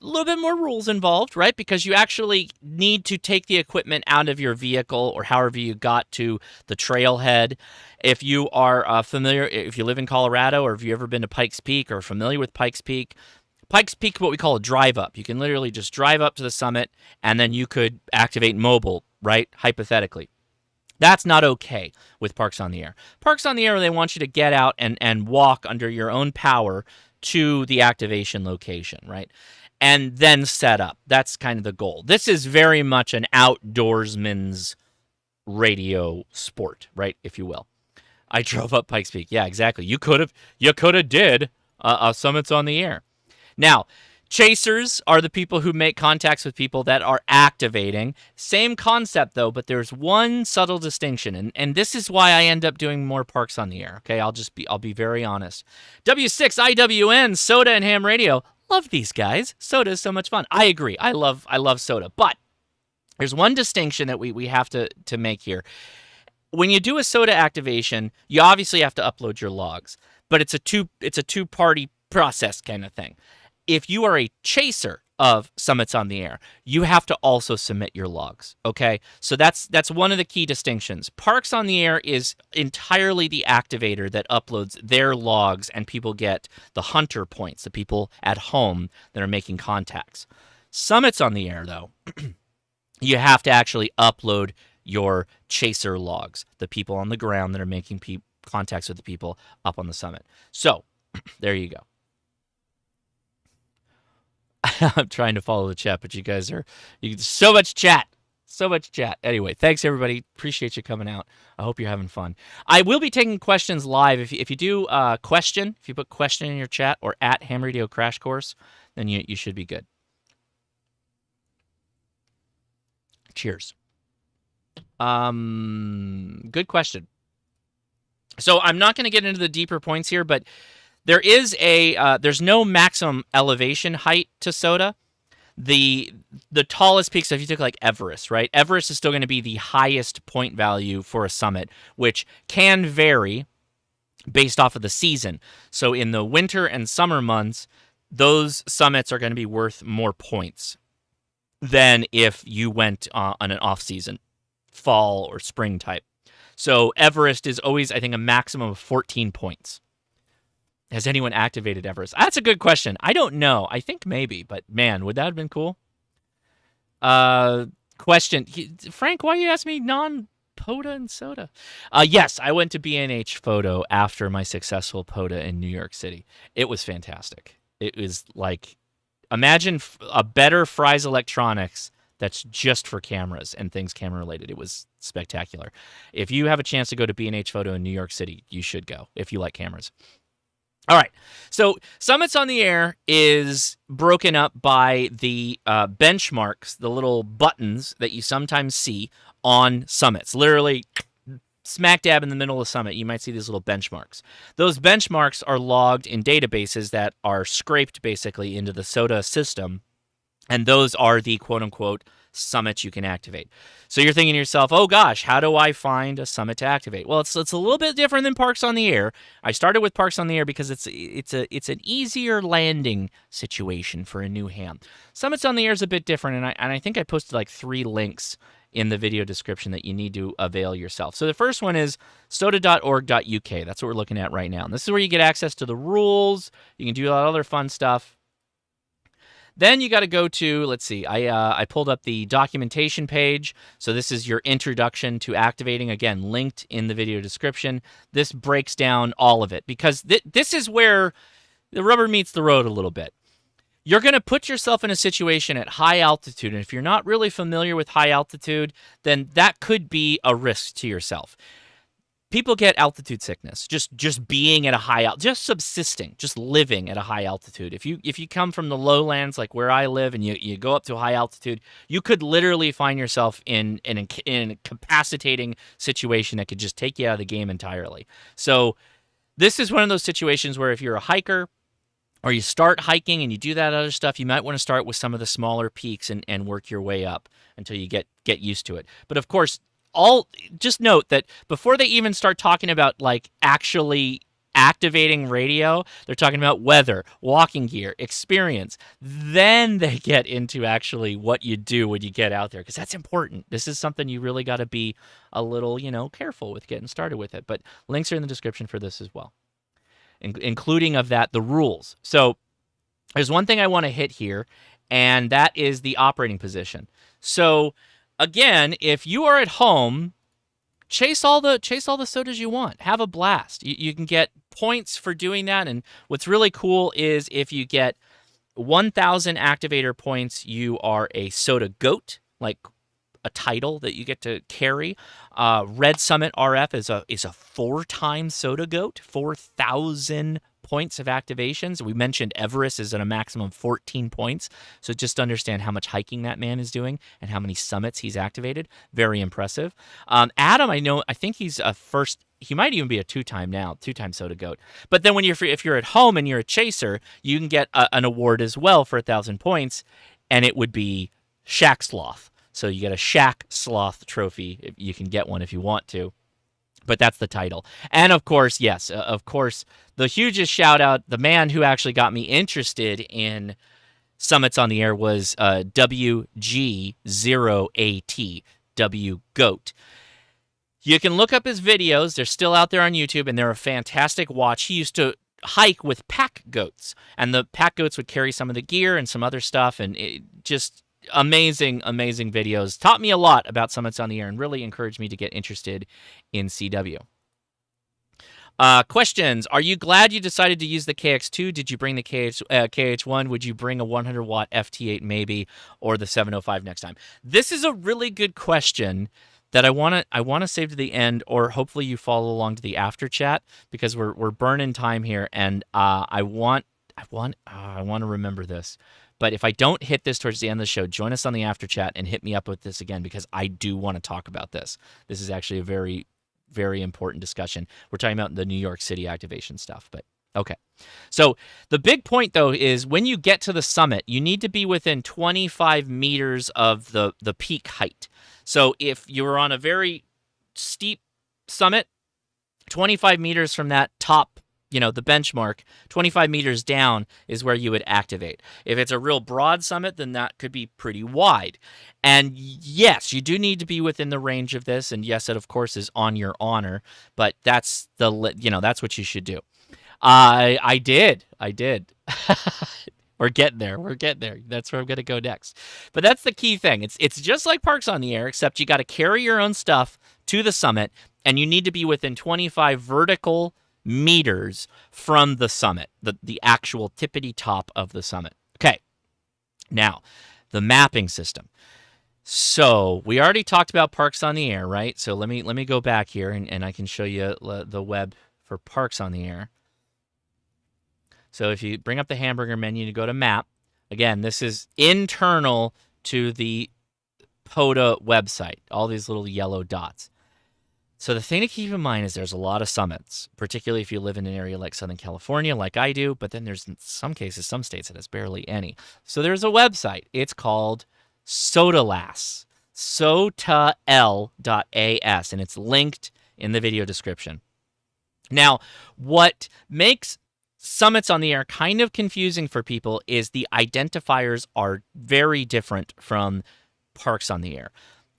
S1: a little bit more rules involved, right? Because you actually need to take the equipment out of your vehicle or however you got to the trailhead. If you are familiar, if you live in Colorado or if you've ever been to Pikes Peak or familiar with Pikes Peak is what we call a drive up. You can literally just drive up to the summit and then you could activate mobile, right? Hypothetically. That's not okay with Parks on the Air. Parks on the Air, they want you to get out and walk under your own power to the activation location, right? And then set up. That's kind of the goal. This is very much an outdoorsman's radio sport, right, if you will. I drove up Pikes Peak. Yeah, exactly. You could have did Summits on the Air. Now, Chasers are the people who make contacts with people that are activating. Same concept, though, but there's one subtle distinction, and this is why I end up doing more Parks on the Air. Okay, I'll be very honest. W6IWN, SOTA and Ham Radio. Love these guys. SOTA is so much fun. I agree. I love SOTA, but there's one distinction that we have to make here. When you do a SOTA activation, you obviously have to upload your logs, but it's a two-party process kind of thing. If you are a chaser of Summits on the Air, you have to also submit your logs, okay? So that's one of the key distinctions. Parks on the Air is entirely the activator that uploads their logs, and people get the hunter points, the people at home that are making contacts. Summits on the Air, though, you have to actually upload your chaser logs, the people on the ground that are making contacts with the people up on the summit. So there you go. I'm trying to follow the chat, but you guys so much chat. Anyway, thanks everybody. Appreciate you coming out. I hope you're having fun. I will be taking questions live. If you do question, if you put question in your chat or at Ham Radio Crash Course, then you should be good. Cheers. Good question. So I'm not going to get into the deeper points here, but there is there's no maximum elevation height to SOTA. The tallest peak, so if you took like Everest, right? Everest is still going to be the highest point value for a summit, which can vary based off of the season. So in the winter and summer months, those summits are going to be worth more points than if you went on an off-season, fall or spring type. So Everest is always, I think, a maximum of 14 points. Has anyone activated Everest? That's a good question. I don't know. I think maybe, but man, would that have been cool? Question. Frank, why you ask me non-POTA and SOTA? Yes, I went to B&H Photo after my successful POTA in New York City. It was fantastic. It was like, imagine a better Fry's Electronics that's just for cameras and things camera related. It was spectacular. If you have a chance to go to B&H Photo in New York City, you should go if you like cameras. All right, so Summits on the Air is broken up by the benchmarks, the little buttons that you sometimes see on summits. Literally smack dab in the middle of the summit, you might see these little benchmarks. Those benchmarks are logged in databases that are scraped basically into the SOTA system, and those are the quote-unquote summits you can activate. So you're thinking to yourself, oh gosh, how do I find a summit to activate? Well, it's a little bit different than Parks on the Air. I started with Parks on the Air because it's an easier landing situation for a new ham. Summits on the Air is a bit different, and I think I posted like 3 links in the video description that you need to avail yourself. So the first one is sota.org.uk. That's what we're looking at right now. And this is where you get access to the rules. You can do a lot of other fun stuff. Then you got to go to, let's see, I pulled up the documentation page. So this is your introduction to activating, again, linked in the video description. This breaks down all of it because this is where the rubber meets the road a little bit. You're going to put yourself in a situation at high altitude, and if you're not really familiar with high altitude, then that could be a risk to yourself. People get altitude sickness, just being at a high altitude, just subsisting, just living at a high altitude. If you come from the lowlands like where I live and you go up to a high altitude, you could literally find yourself in an incapacitating situation that could just take you out of the game entirely. So this is one of those situations where if you're a hiker or you start hiking and you do that other stuff, you might want to start with some of the smaller peaks and work your way up until you get used to it. But of course, just note that before they even start talking about like actually activating radio, they're talking about weather, walking gear, experience. Then they get into actually what you do when you get out there, because that's important. This is something you really got to be a little, careful with getting started with it. But links are in the description for this as well, including of that, the rules. So there's one thing I want to hit here, and that is the operating position. So again, if you are at home, chase all the SOTAs you want. Have a blast. You can get points for doing that. And what's really cool is if you get 1,000 activator points, you are a SOTA GOAT, like a title that you get to carry. Red Summit RF is a 4-time SOTA goat, 4,000 points of activations. We mentioned Everest is at a maximum of 14 points. So just understand how much hiking that man is doing and how many summits he's activated. Very impressive. Adam, I think he's a first. He might even be a 2-time now, 2-time SOTA goat. But then if you're at home and you're a chaser, you can get an award as well for 1,000 points, and it would be Shack Sloth. So you get a Shack Sloth trophy. You can get one if you want to. But that's the title. And of course, yes, the hugest shout out, the man who actually got me interested in Summits on the Air was WG0AT, W Goat. You can look up his videos. They're still out there on YouTube, and they're a fantastic watch. He used to hike with pack goats, and the pack goats would carry some of the gear and some other stuff, and it just amazing videos. Taught me a lot about Summits on the Air and really encouraged me to get interested in CW. Questions. Are you glad you decided to use the KX2? Did you bring the KH1? Would you bring a 100-watt FT8 maybe, or the 705 next time? This is a really good question that I want to save to the end, or hopefully you follow along to the after chat, because we're burning time here, and I want to remember this. But if I don't hit this towards the end of the show, join us on the after chat and hit me up with this again, because I do want to talk about this. This is actually a very, very important discussion. We're talking about the New York City activation stuff, but okay. So the big point, though, is when you get to the summit, you need to be within 25 meters of the peak height. So if you were on a very steep summit, 25 meters from that top, the benchmark, 25 meters down is where you would activate. If it's a real broad summit, then that could be pretty wide. And yes, you do need to be within the range of this. And yes, it of course is on your honor, but that's that's what you should do. I did. We're getting there. That's where I'm going to go next. But that's the key thing. It's just like Parks on the Air, except you got to carry your own stuff to the summit, and you need to be within 25 vertical meters from the summit, the actual tippity top of the summit. Okay. Now, the mapping system. So we already talked about Parks on the Air, right? So let me go back here, and I can show you the web for Parks on the Air. So if you bring up the hamburger menu to go to map, again, this is internal to the POTA website, all these little yellow dots. So the thing to keep in mind is there's a lot of summits, particularly if you live in an area like Southern California, like I do, but then there's in some cases, some states that has barely any. So there's a website. It's called SOTALAS, SOTAL.as, and it's linked in the video description. Now, what makes Summits on the Air kind of confusing for people is the identifiers are very different from Parks on the Air.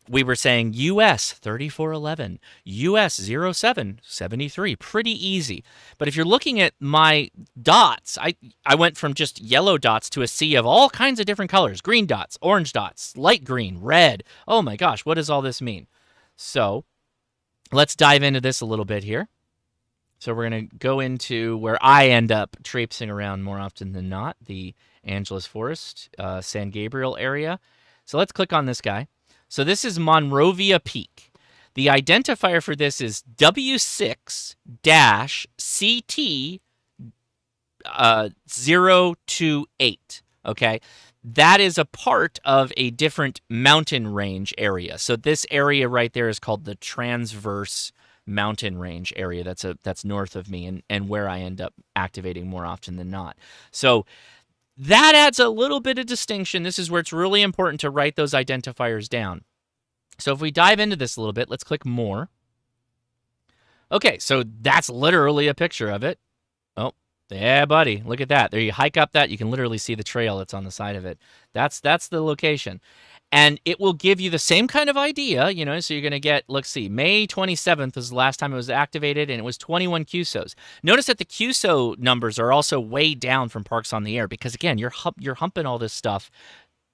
S1: We were saying US 3411, US 0773, pretty easy. But if you're looking at my dots, I went from just yellow dots to a sea of all kinds of different colors. Green dots, orange dots, light green, red. Oh my gosh, what does all this mean? So let's dive into this a little bit here. So we're going to go into where I end up traipsing around more often than not, the Angeles Forest, San Gabriel area. So let's click on this guy. So this is Monrovia Peak. The identifier for this is W6-CT028, okay? That is a part of a different mountain range area. So this area right there is called the Transverse Mountain Range area. That's north of me and where I end up activating more often than not. So that adds a little bit of distinction. This is where it's really important to write those identifiers down. So if we dive into this a little bit, let's click more. Okay, so that's literally a picture of it. Oh, yeah, buddy, look at that. There, you hike up that, you can literally see the trail that's on the side of it. That's the location. And it will give you the same kind of idea, so you're going to get, let's see, May 27th was the last time it was activated, and it was 21 QSOs. Notice that the QSO numbers are also way down from Parks on the Air because, again, you're humping all this stuff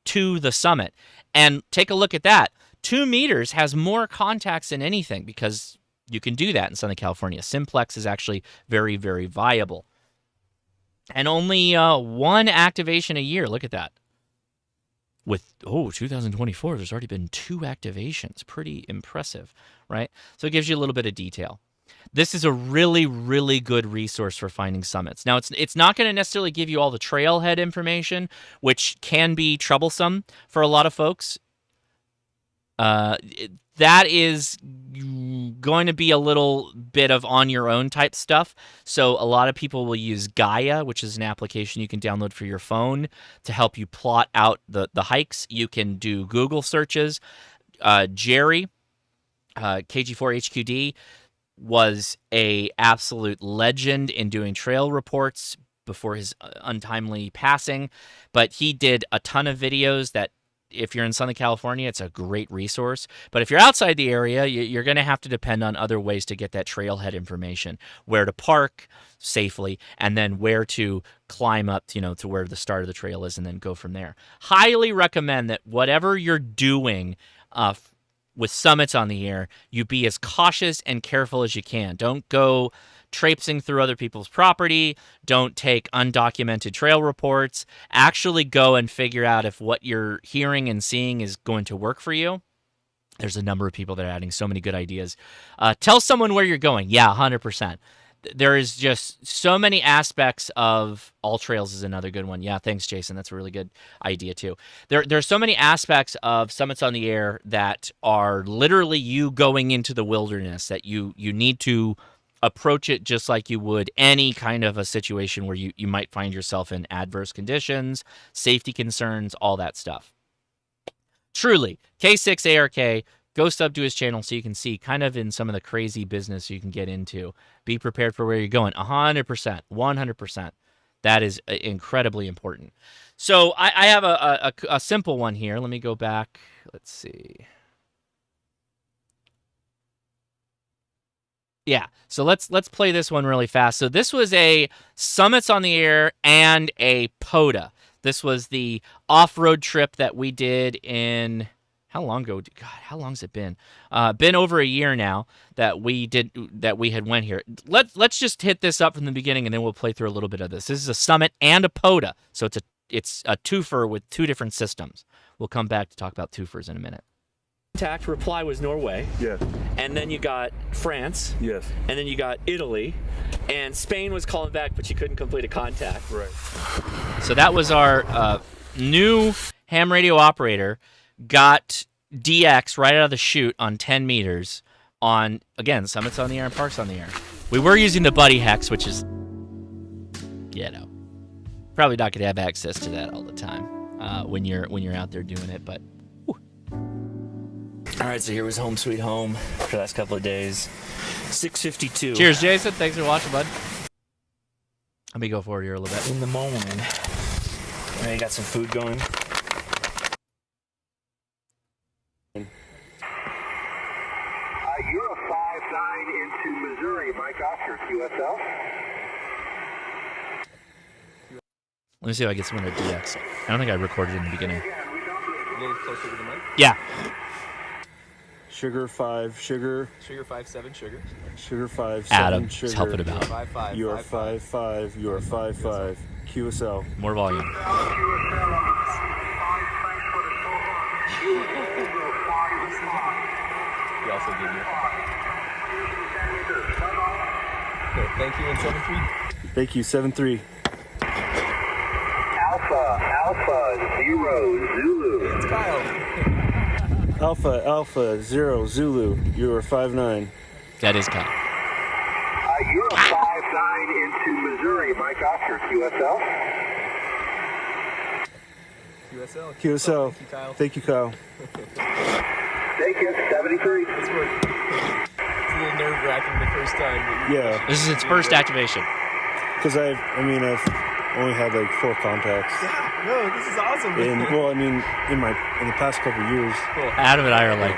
S1: to the summit. And take a look at that. 2 meters has more contacts than anything because you can do that in Southern California. Simplex is actually very, very viable. And only one activation a year. Look at that. with 2024, there's already been 2 activations. Pretty impressive, right? So it gives you a little bit of detail. This is a really, really good resource for finding summits. Now, it's not going to necessarily give you all the trailhead information, which can be troublesome for a lot of folks. That is going to be a little bit of on your own type stuff. So a lot of people will use Gaia, which is an application you can download for your phone to help you plot out the hikes. You can do Google searches. Jerry, KG4HQD, was a absolute legend in doing trail reports before his untimely passing, but he did a ton of videos that, if you're in Southern California, it's a great resource. But if you're outside the area, you're going to have to depend on other ways to get that trailhead information, where to park safely, and then where to climb up, to where the start of the trail is, and then go from there. Highly recommend that whatever you're doing with summits on the air, you be as cautious and careful as you can. Don't go traipsing through other people's property. Don't take undocumented trail reports. Actually go and figure out if what you're hearing and seeing is going to work for you. There's a number of people that are adding so many good ideas. Tell someone where you're going. Yeah, 100%. There is just so many aspects of All Trails is another good one. Yeah, thanks, Jason. That's a really good idea, too. There's so many aspects of Summits on the Air that are literally you going into the wilderness, that you need to approach it just like you would any kind of a situation where you might find yourself in adverse conditions, safety concerns, all that stuff. Truly, K6ARK, go sub to his channel so you can see kind of in some of the crazy business you can get into. Be prepared for where you're going. 100%. 100%. That is incredibly important. So I have a simple one here. Let me go back. Let's see. Yeah, so let's play this one really fast. So this was a Summits on the Air and a POTA. This was the off-road trip that we did in, how long ago? God, how long's it been? Been over a year now that we had went here. Let's just hit this up from the beginning, and then we'll play through a little bit of this. This is a Summit and a POTA, so it's a twofer with 2 different systems. We'll come back to talk about twofers in a minute. Contact reply was Norway.
S5: Yes.
S1: And then you got France.
S5: Yes.
S1: And then you got Italy. And Spain was calling back, but you couldn't complete a contact.
S5: Right.
S1: So that was our new ham radio operator. Got DX right out of the chute on 10 meters on, again, Summits on the Air and Parks on the Air. We were using the Buddy Hex, which is, probably not going to have access to that all the time when you're out there doing it, but all right, so here was home sweet home for the last couple of days. 6:52. Cheers, Jason. Thanks for watching, bud. Let me go forward here a little bit.
S4: In the morning. Now you got some food going.
S3: You're a 5-9 into Missouri. Mike Oscar, QSL.
S1: Let me see if I get some of the DX. I don't think I recorded in the beginning.
S5: A little closer to the mic.
S1: Yeah.
S5: Sugar 5, sugar.
S6: Sugar 5-7, sugar.
S5: Sugar 5, 7,
S1: Adam,
S5: sugar.
S1: just helping him out.
S6: 5-5.
S5: You are 5-5. You are 5-5. QSL.
S1: More volume.
S3: QSL, 5, thanks for the total.
S6: He also gave you.
S3: 5,
S6: Okay, thank you, and 7-3.
S5: Thank you, 7-3.
S3: Alpha 0 Zulu.
S6: It's Kyle.
S5: Alpha 0 Zulu. You are 5-9.
S1: That is Kyle.
S3: You're a 5-9 into Missouri. Mike Oscar, QSL.
S6: QSL.
S5: QSL.
S6: Thank you, Kyle.
S5: Thank you, Kyle.
S3: Take it, 73.
S6: Nice work. It's a little nerve-wracking the first time. But
S5: Yeah,
S1: This is its first activation.
S5: because I've only had like 4 contacts.
S6: yeah, no, this is awesome.
S5: And well, I mean, in the past couple years.
S6: Cool.
S1: Adam and I are like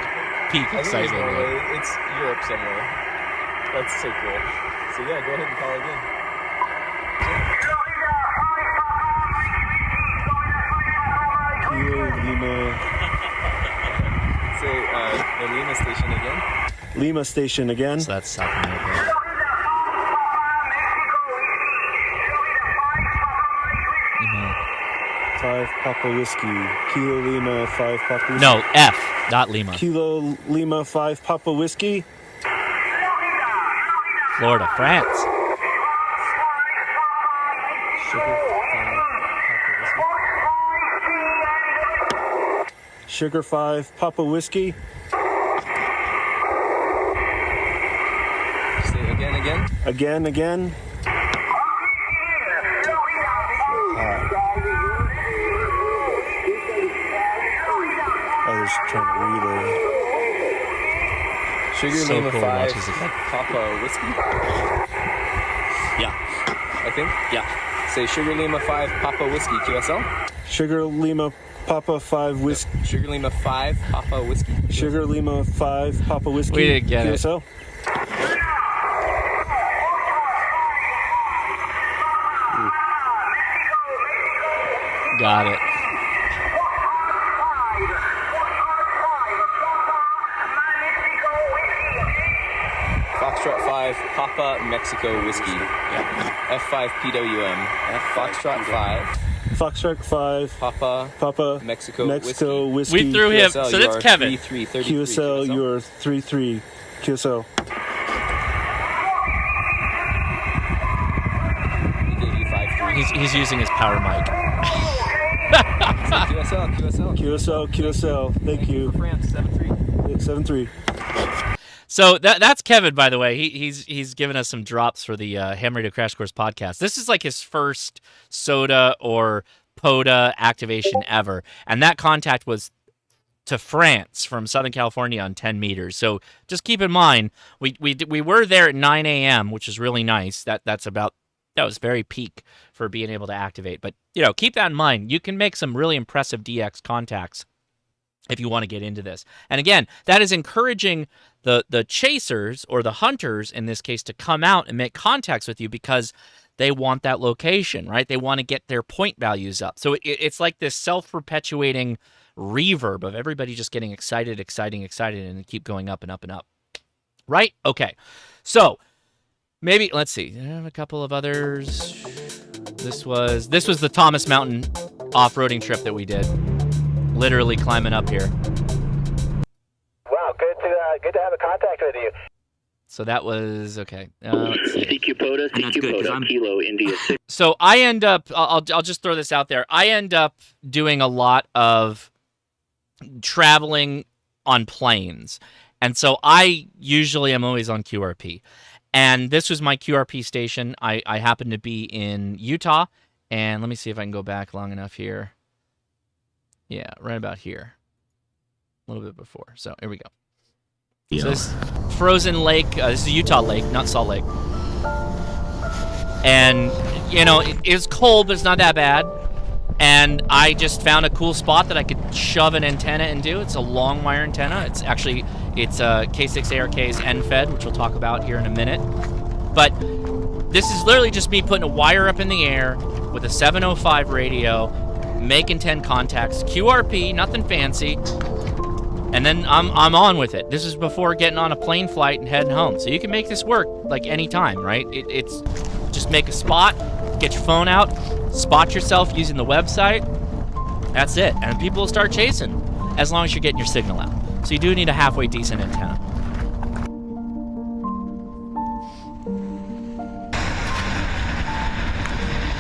S1: peak
S6: I think it's
S1: excitement.
S6: Norway. It's Europe somewhere. That's so cool. So yeah, go ahead and call again.
S5: Kilo Lima.
S6: Say the Lima station again.
S5: Lima station again.
S1: So that's South America.
S5: 5 5 Papa Whiskey. Kilo Lima 5 Papa Whiskey.
S1: No, F, not Lima.
S5: Kilo Lima 5 Papa Whiskey.
S1: Florida, France.
S5: Sugar 5 Papa Whiskey.
S6: Say it again.
S5: Again. Others trying to relay.
S6: Sugar
S1: So
S6: Lima
S1: cool
S6: 5
S1: watches it.
S6: Papa Whiskey,
S4: Yeah.
S6: I think.
S4: Yeah.
S6: Say Sugar Lima 5 Papa Whiskey QSL.
S5: Sugar Lima Papa 5 Whiskey.
S6: Sugar Lima 5 Papa Whiskey.
S5: Sugar Lima 5 Papa Whiskey.
S1: We didn't get it.
S5: QSL.
S1: Got it.
S6: Foxtrot 5 Papa Mexico Whiskey. Yeah. F5 PWM. Foxtrot 5
S5: Foxtrot 5
S6: Papa
S5: Mexico
S6: Whiskey.
S5: Whiskey.
S1: We threw him.
S6: QSL,
S1: So
S6: you
S1: that's
S6: are
S1: Kevin.
S6: 3333
S5: QSL, you're 3-3. QSL.
S6: He gave you 5-3.
S1: He's using his power mic.
S6: QSL.
S5: Thank you.
S6: For France, 7-3.
S5: 7-3.
S1: So that's Kevin, by the way. He's given us some drops for the Ham Radio Crash Course podcast. This is like his first SOTA or POTA activation ever, and that contact was to France from Southern California on 10 meters. So just keep in mind, we were there at 9 a.m., which is really nice. That was very peak for being able to activate. But keep that in mind. You can make some really impressive DX contacts if you want to get into this. And again, that is encouraging the chasers or the hunters in this case to come out and make contacts with you because they want that location, right? They want to get their point values up. So it's like this self-perpetuating reverb of everybody just getting excited, and keep going up and up and up. Right? Okay. So maybe, let's see. I have a couple of others. This was the Thomas Mountain off-roading trip that we did. Literally climbing up here.
S3: Wow, good to have a contact with you.
S1: So that was okay. Let's see.
S2: CQ POTA, Kilo India 6.
S1: So I end up. I'll just throw this out there. I end up doing a lot of traveling on planes, and so I usually am always on QRP. And this was my QRP station. I happened to be in Utah, and let me see if I can go back long enough here. Yeah, right about here. A little bit before. So here we go. Yeah. So this frozen lake, this is a Utah lake, not Salt Lake. And, it's cold, but it's not that bad. And I just found a cool spot that I could shove an antenna into. It's a long wire antenna. It's K6ARK's NFED, which we'll talk about here in a minute. But this is literally just me putting a wire up in the air with a 705 radio, making 10 contacts, QRP, nothing fancy, and then I'm on with it. This is before getting on a plane flight and heading home. So you can make this work like any time, right? It's just make a spot, get your phone out, spot yourself using the website. That's it, and people will start chasing as long as you're getting your signal out. So you do need a halfway decent antenna.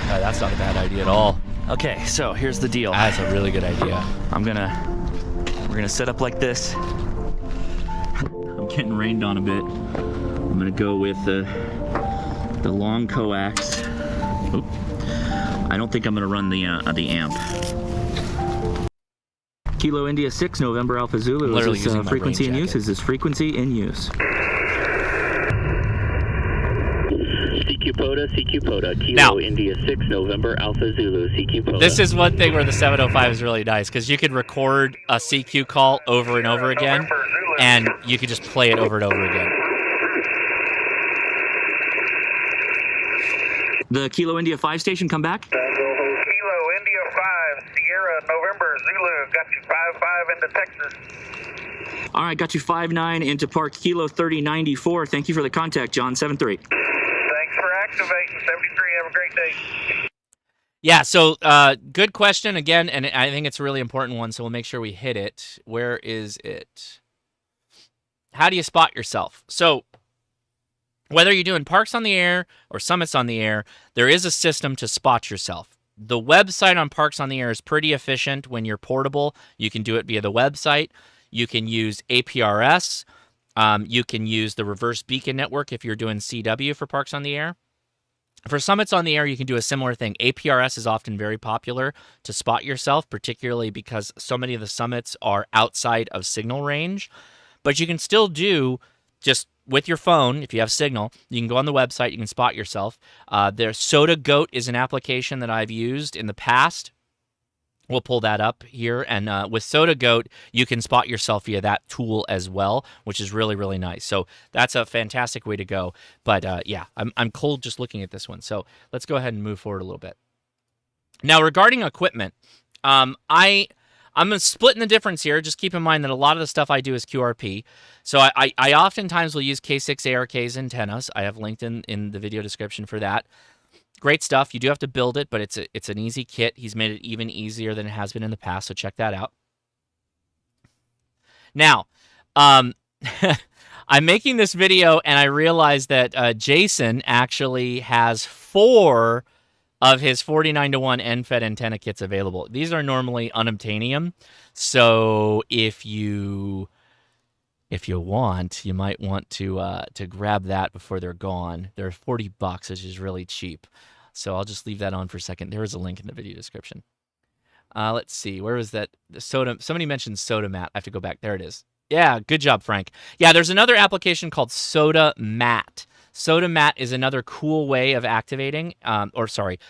S1: Oh, that's not a bad idea at all.
S4: Okay, so here's the deal.
S1: That's a really good idea.
S4: We're gonna set up like this. I'm getting rained on a bit. I'm gonna go with the long coax. Oop. I don't think I'm gonna run the amp. Kilo India 6 November Alpha Zulu.
S1: Literally
S4: Is this
S1: using my
S4: frequency
S1: rain
S4: in use?
S1: jacket.
S4: Is this frequency in use?
S2: CQ POTA, Kilo
S1: Now,
S2: India 6 November Alpha Zulu, CQ POTA.
S1: this is one thing where the 705 is really nice because you could record a CQ call over and over again, and you could just play it over and over again.
S4: The Kilo India 5 station, come back.
S3: Kilo India 5, Sierra November Zulu, got you 5-5 into Texas.
S4: All right, got you 5-9 into Park Kilo 3094. Thank you for the contact, John 7-3.
S3: Thanks for activating 73. Have a great day.
S1: Yeah, so good question again, and I think it's a really important one, so we'll make sure we hit it. Where is it? How do you spot yourself? So whether you're doing parks on the air or summits on the air, there is a system to spot yourself. The website on Parks on the Air is pretty efficient when you're portable. You can do it via the website. You can use APRS. You can use the reverse beacon network if you're doing CW for Parks on the Air. For summits on the air, you can do a similar thing. APRS is often very popular to spot yourself, particularly because so many of the summits are outside of signal range. But you can still do just with your phone, if you have signal, you can go on the website, you can spot yourself. There's SOTA Goat is an application that I've used in the past. We'll pull that up here. And with SOTA Goat, you can spot yourself via that tool as well, which is really, really nice. So that's a fantastic way to go. But yeah, I'm cold just looking at this one. So let's go ahead and move forward a little bit. Now, regarding equipment, I'm splitting the difference here. Just keep in mind that a lot of the stuff I do is QRP. So I oftentimes will use K6 ARK's antennas. I have linked in the video description for that. Great stuff. You do have to build it, but it's an easy kit. He's made it even easier than it has been in the past, so check that out. Now, I'm making this video, and I realized that Jason actually has 4 of his 49-to-1 end-fed antenna kits available. These are normally unobtainium, so if you want, you might want to grab that before they're gone. They're $40, which is really cheap. So I'll just leave that on for a second. There is a link in the video description. Let's see, where was that? The SOTA. Somebody mentioned SOTA Mat. I have to go back. There it is. Yeah, good job, Frank. Yeah, there's another application called SOTA Mat. SOTA Mat is another cool way of activating,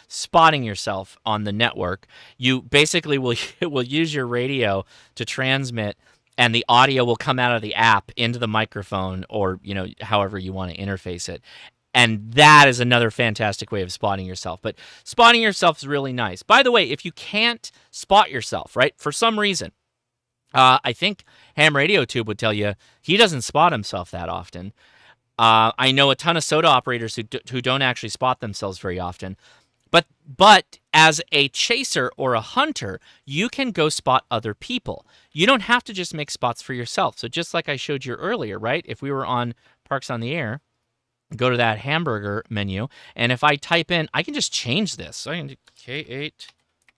S1: spotting yourself on the network. You basically will use your radio to transmit, and the audio will come out of the app into the microphone, or however you want to interface it. And that is another fantastic way of spotting yourself. But spotting yourself is really nice. By the way, if you can't spot yourself, right, for some reason, I think Ham Radio Tube would tell you he doesn't spot himself that often. I know a ton of SOTA operators who don't actually spot themselves very often. But as a chaser or a hunter, you can go spot other people. You don't have to just make spots for yourself. So just like I showed you earlier, right? If we were on Parks on the Air, go to that hamburger menu, and if I type in, I can just change this. So I can do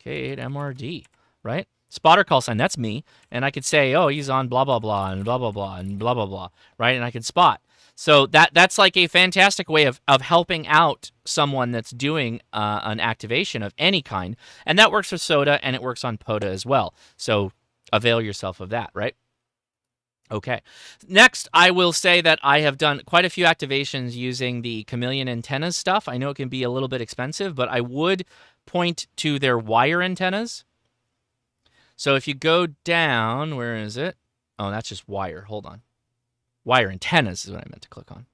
S1: K8MRD, right? Spotter call sign, that's me. And I could say, oh, he's on blah, blah, blah, and blah, blah, blah, and blah, blah, blah, right? And I can spot. So that's like a fantastic way of helping out someone that's doing an activation of any kind. And that works for SOTA, and it works on POTA as well. So avail yourself of that, right? Okay. Next, I will say that I have done quite a few activations using the Chameleon antennas stuff. I know it can be a little bit expensive, but I would point to their wire antennas. So if you go down, where is it? Oh, that's just wire. Hold on. Wire antennas is what I meant to click on.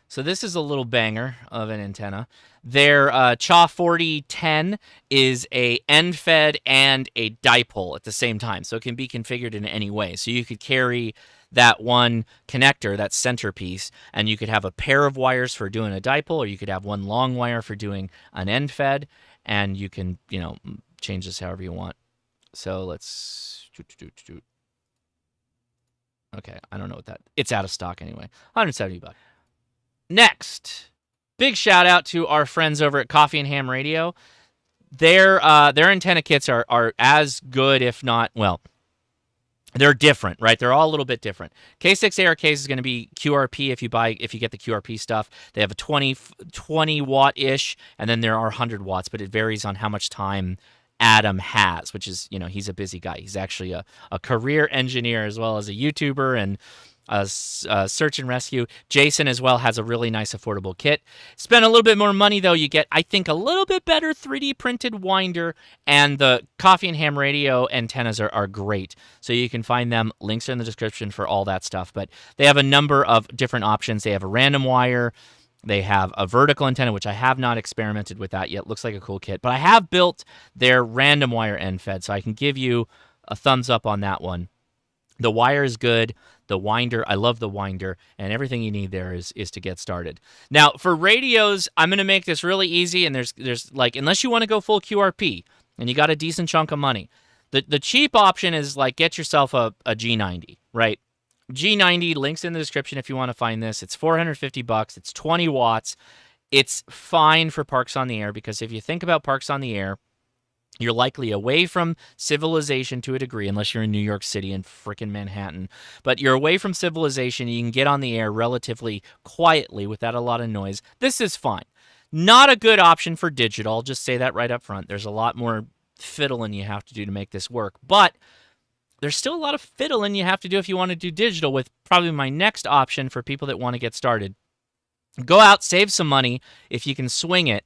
S1: So this is a little banger of an antenna. Their CHA 4010 is a end-fed and a dipole at the same time, so it can be configured in any way. So you could carry that one connector, that centerpiece, and you could have a pair of wires for doing a dipole, or you could have one long wire for doing an end-fed, and you can, change this however you want. So let's... Okay, I don't know what that... It's out of stock anyway. $170. Next, big shout out to our friends over at Coffee and Ham Radio. Their antenna kits are as good, if not, well, they're different, right? They're all a little bit different. K6 ARKs is going to be QRP if you get the QRP stuff. They have a 20 watt-ish, and then there are 100 watts, but it varies on how much time Adam has, which is, he's a busy guy. He's actually a career engineer as well as a YouTuber and search and rescue. Jason as well has a really nice affordable kit. Spend a little bit more money though, you get, I think, a little bit better 3D printed winder, and the Coffee and Ham Radio antennas are great. So you can find them. Links are in the description for all that stuff. But they have a number of different options. They have a random wire. They have a vertical antenna, which I have not experimented with that yet. Looks like a cool kit. But I have built their random wire end fed, so I can give you a thumbs up on that one. The wire is good. The winder, I love the winder, and everything you need there is to get started. Now, for radios, I'm going to make this really easy, and there's like, unless you want to go full QRP, and you got a decent chunk of money, the cheap option is like get yourself a G90, right? G90, links in the description if you want to find this. It's $450. It's 20 watts. It's fine for parks on the air, because if you think about parks on the air, you're likely away from civilization to a degree, unless you're in New York City and frickin' Manhattan. But you're away from civilization. You can get on the air relatively quietly without a lot of noise. This is fine. Not a good option for digital. I'll just say that right up front. There's a lot more fiddling you have to do to make this work. But there's still a lot of fiddling you have to do if you want to do digital, with probably my next option for people that want to get started. Go out, save some money if you can swing it.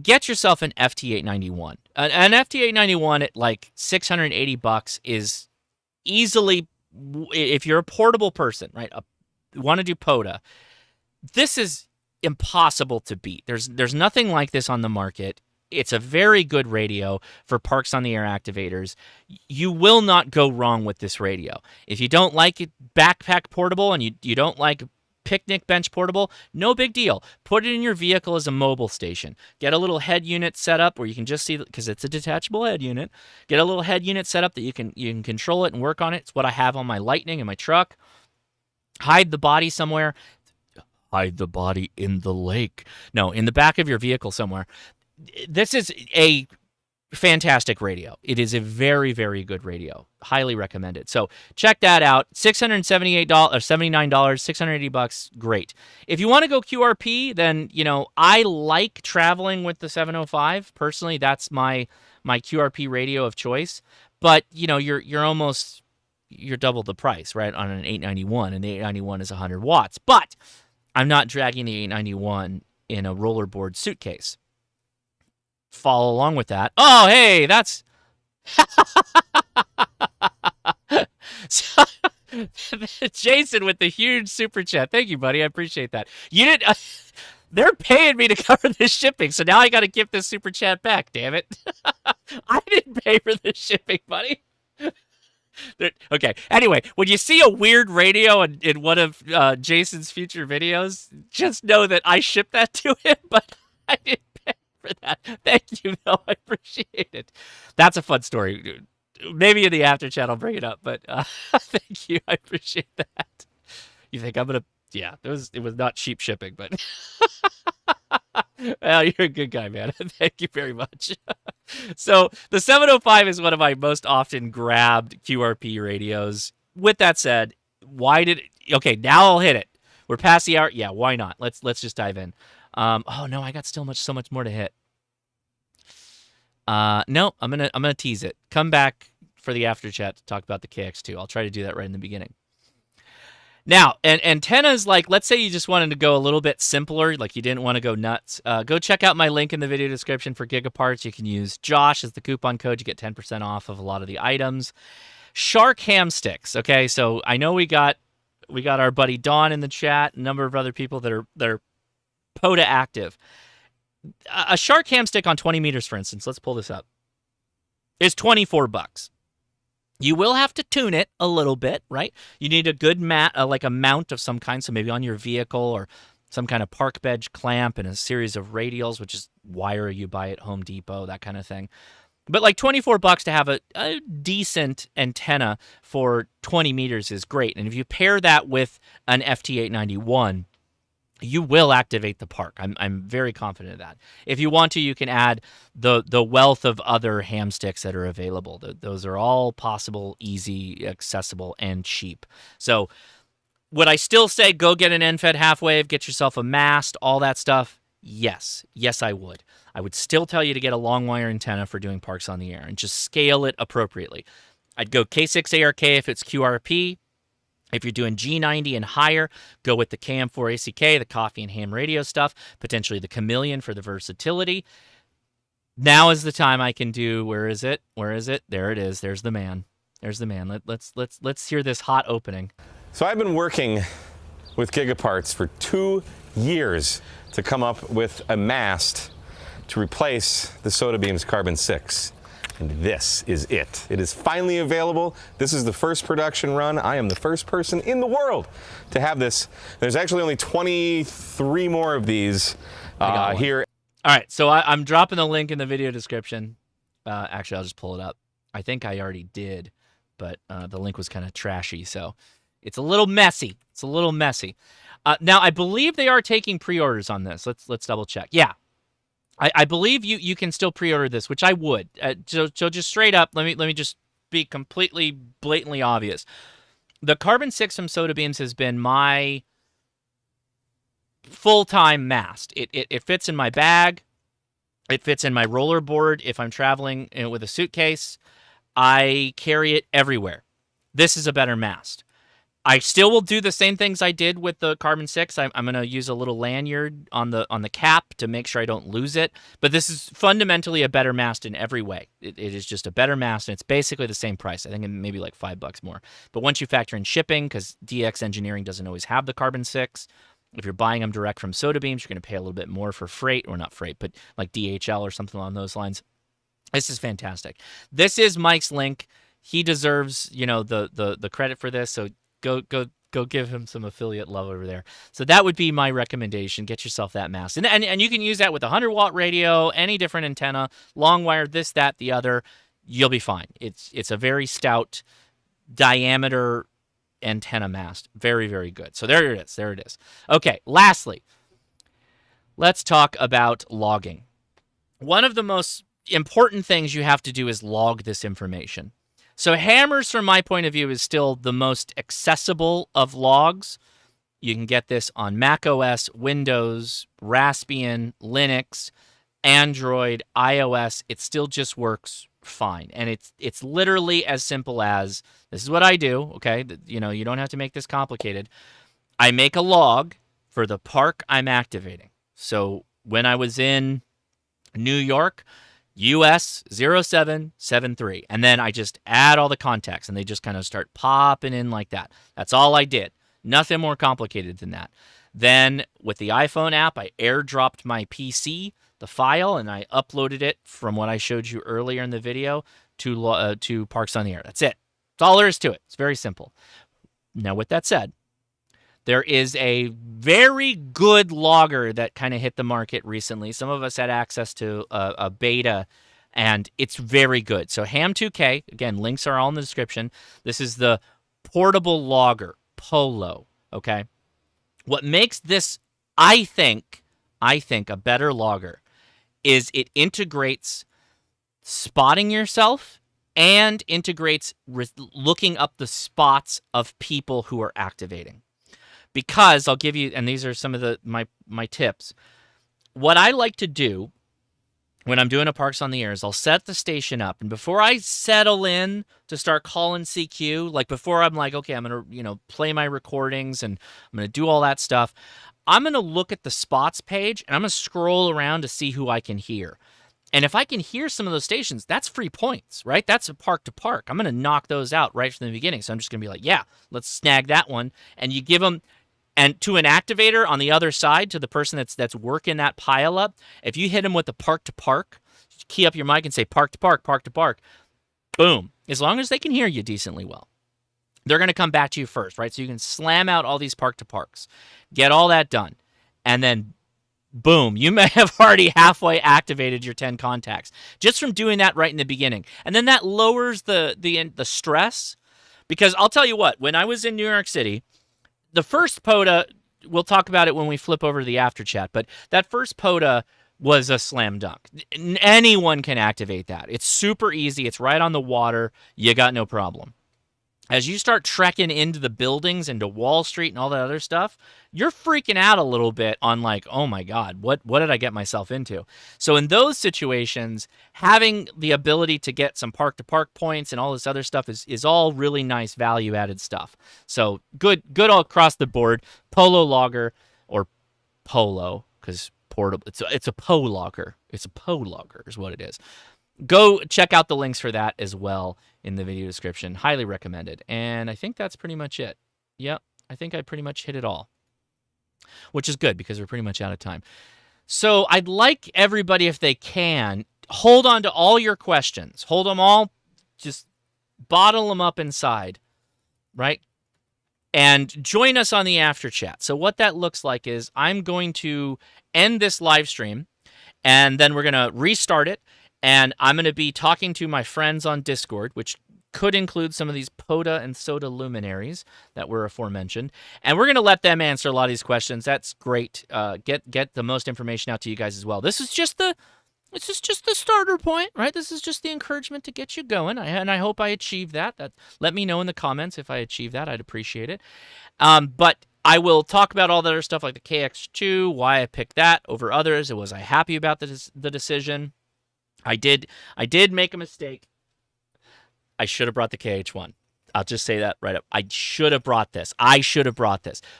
S1: Get yourself an FT891. An FT891 at like $680 is easily, if you're a portable person, right, want to do POTA, this is impossible to beat. There's nothing like this on the market. It's a very good radio for parks on the air activators. You will not go wrong with this radio. If you don't like it backpack portable and you don't like picnic bench portable, no big deal. Put it in your vehicle as a mobile station. Get a little head unit set up where you can just see, because it's a detachable head unit. Get a little head unit set up that you can control it and work on it. It's what I have on my Lightning in my truck. Hide the body somewhere. Hide the body in the lake. No, in the back of your vehicle somewhere. This is a fantastic radio. It is a very, very good radio. Highly recommended. So check that out. $678 or $79, $680, great. If you want to go QRP, then I like traveling with the 705. Personally, that's my QRP radio of choice. But you're double the price, right, on an 891, and the 891 is 100 watts. But I'm not dragging the 891 in a rollerboard suitcase. Follow along with that. Oh, hey, that's Jason with the huge super chat. Thank you, buddy. I appreciate that. You didn't. They're paying me to cover this shipping, so now I got to give this super chat back. Damn it! I didn't pay for this shipping, buddy. Okay. Anyway, when you see a weird radio in one of Jason's future videos, just know that I shipped that to him, but I didn't pay for that. Thank you, though. I appreciate it. That's a fun story. Maybe in the after chat I'll bring it up, but thank you. I appreciate that. You think I'm gonna? Yeah, it was not cheap shipping, but well, you're a good guy, man. Thank you very much. So the 705 is one of my most often grabbed QRP radios. With that said, okay, now I'll hit it. We're past the hour. Yeah, why not? Let's just dive in. Oh no, I got so much more to hit. No, I'm gonna tease it. Come back for the after chat to talk about the KX2. I'll try to do that right in the beginning. Now, and antennas, like, let's say you just wanted to go a little bit simpler, like you didn't want to go nuts. Go check out my link in the video description for Gigaparts. You can use Josh as the coupon code. You get 10% off of a lot of the items. Shark ham sticks. Okay, so I know we got our buddy Don in the chat, a number of other people that are POTA active. A Shark ham stick on 20 meters, for instance, let's pull this up, is $24. You will have to tune it a little bit, right? You need a good like a mount of some kind, so maybe on your vehicle or some kind of park bench clamp and a series of radials, which is wire you buy at Home Depot, that kind of thing. But like $24 to have a decent antenna for 20 meters is great. And if you pair that with an FT891, you will activate the park. I'm very confident of that. If you want to, you can add the wealth of other ham sticks that are available. Those are all possible, easy, accessible, and cheap. So would I still say go get an end-fed half-wave, get yourself a mast, all that stuff? Yes. Yes, I would. I would still tell you to get a long wire antenna for doing parks on the air and just scale it appropriately. I'd go K6ARK if it's QRP. If you're doing G90 and higher, go with the KM4ACK, the coffee and ham radio stuff, potentially the Chameleon for the versatility. Now is the time I can do, where is it? Where is it? There it is. There's the man. There's the man. Let's hear this hot opening.
S7: So I've been working with Gigaparts for 2 years to come up with a mast to replace the SOTA Beam's Carbon 6. And this is it. It is finally available. This is the first production run. I am the first person in the world to have this. There's actually only 23 more of these here.
S1: All right, so I'm dropping the link in the video description. Actually, I'll just pull it up. I think I already did, but the link was kind of trashy, so it's a little messy. It's a little messy. Now, I believe they are taking pre-orders on this. Let's double check. Yeah, I believe you can still pre-order this, which I would. So just straight up, let me just be completely blatantly obvious. The Carbon 6 from Soda Beams has been my full-time mast. It fits in my bag. It fits in my rollerboard if I'm traveling with a suitcase. I carry it everywhere. This is a better mast. I still will do the same things I did with the Carbon 6. I'm going to use a little lanyard on the cap to make sure I don't lose it. But this is fundamentally a better mast in every way. It is just a better mast, and it's basically the same price. I think it may be like $5 more. But once you factor in shipping, because DX Engineering doesn't always have the Carbon 6, if you're buying them direct from Soda Beams, you're going to pay a little bit more for freight, or not freight, but like DHL or something along those lines. This is fantastic. This is Mike's link. He deserves, the credit for this. So go give him some affiliate love over there. So that would be my recommendation. Get yourself that mast. And you can use that with a 100-watt radio, any different antenna, long wire, this, that, the other. You'll be fine. It's a very stout diameter antenna mast. Very, very good. So there it is. There it is. Okay, lastly, let's talk about logging. One of the most important things you have to do is log this information. So Hammers, from my point of view, is still the most accessible of logs. You can get this on Mac OS, Windows, Raspbian, Linux, Android, iOS. It still just works fine. And it's literally as simple as, this is what I do, okay? You don't have to make this complicated. I make a log for the park I'm activating. So when I was in New York, US 0773, and then I just add all the contacts, and they just kind of start popping in like that. That's all I did. Nothing more complicated than that. Then with the iPhone app, I airdropped my PC, the file, and I uploaded it from what I showed you earlier in the video to Parks on the Air. That's it. That's all there is to it. It's very simple. Now, with that said, there is a very good logger that kind of hit the market recently. Some of us had access to a beta, and it's very good. So Ham2K, again, links are all in the description. This is the portable logger, Polo, okay? What makes this, I think, a better logger is it integrates spotting yourself and integrates looking up the spots of people who are activating. Because I'll give you, and these are some of my tips. What I like to do when I'm doing a Parks on the Air is I'll set the station up, and before I settle in to start calling CQ, like before I'm like, okay, I'm gonna play my recordings and I'm gonna do all that stuff, I'm gonna look at the spots page and I'm gonna scroll around to see who I can hear. And if I can hear some of those stations, that's free points, right? That's a park to park. I'm gonna knock those out right from the beginning. So I'm just gonna be like, yeah, let's snag that one, and you give them. And to an activator on the other side, to the person that's working that pile up, if you hit them with the park to park, key up your mic and say park to park, boom. As long as they can hear you decently well, they're going to come back to you first, right? So you can slam out all these park to parks, get all that done, and then boom, you may have already halfway activated your 10 contacts just from doing that right in the beginning. And then that lowers the stress, because I'll tell you what, when I was in New York City, the first POTA, we'll talk about it when we flip over to the after chat, but that first POTA was a slam dunk. Anyone can activate that. It's super easy. It's right on the water. You got no problem. As you start trekking into the buildings, into Wall Street and all that other stuff, you're freaking out a little bit on like, oh my God, what did I get myself into? So in those situations, having the ability to get some park-to-park points and all this other stuff is all really nice value-added stuff. So good all across the board. Polo logger, or Polo, because portable. It's a PO logger. It's a PO logger is what it is. Go check out the links for that as well in the video description. Highly recommended. And I think that's pretty much it. Yep, I think I pretty much hit it all, which is good because we're pretty much out of time. So I'd like everybody, if they can, hold on to all your questions. Hold them all. Just bottle them up inside, right? And join us on the after chat. So what that looks like is I'm going to end this live stream, and then we're going to restart it, and I'm going to be talking to my friends on Discord, which could include some of these POTA and SOTA luminaries that were aforementioned, and we're going to let them answer a lot of these questions. That's great. Get the most information out to you guys as well. This is just the starter point, right? This is just the encouragement to get you going, and I hope I achieve that. Let me know in the comments if I achieve that. I'd appreciate it. But I will talk about all the other stuff like the KX2, why I picked that over others. Was I happy about the decision? I did make a mistake. I should have brought the KH1. I'll just say that right up. I should have brought this.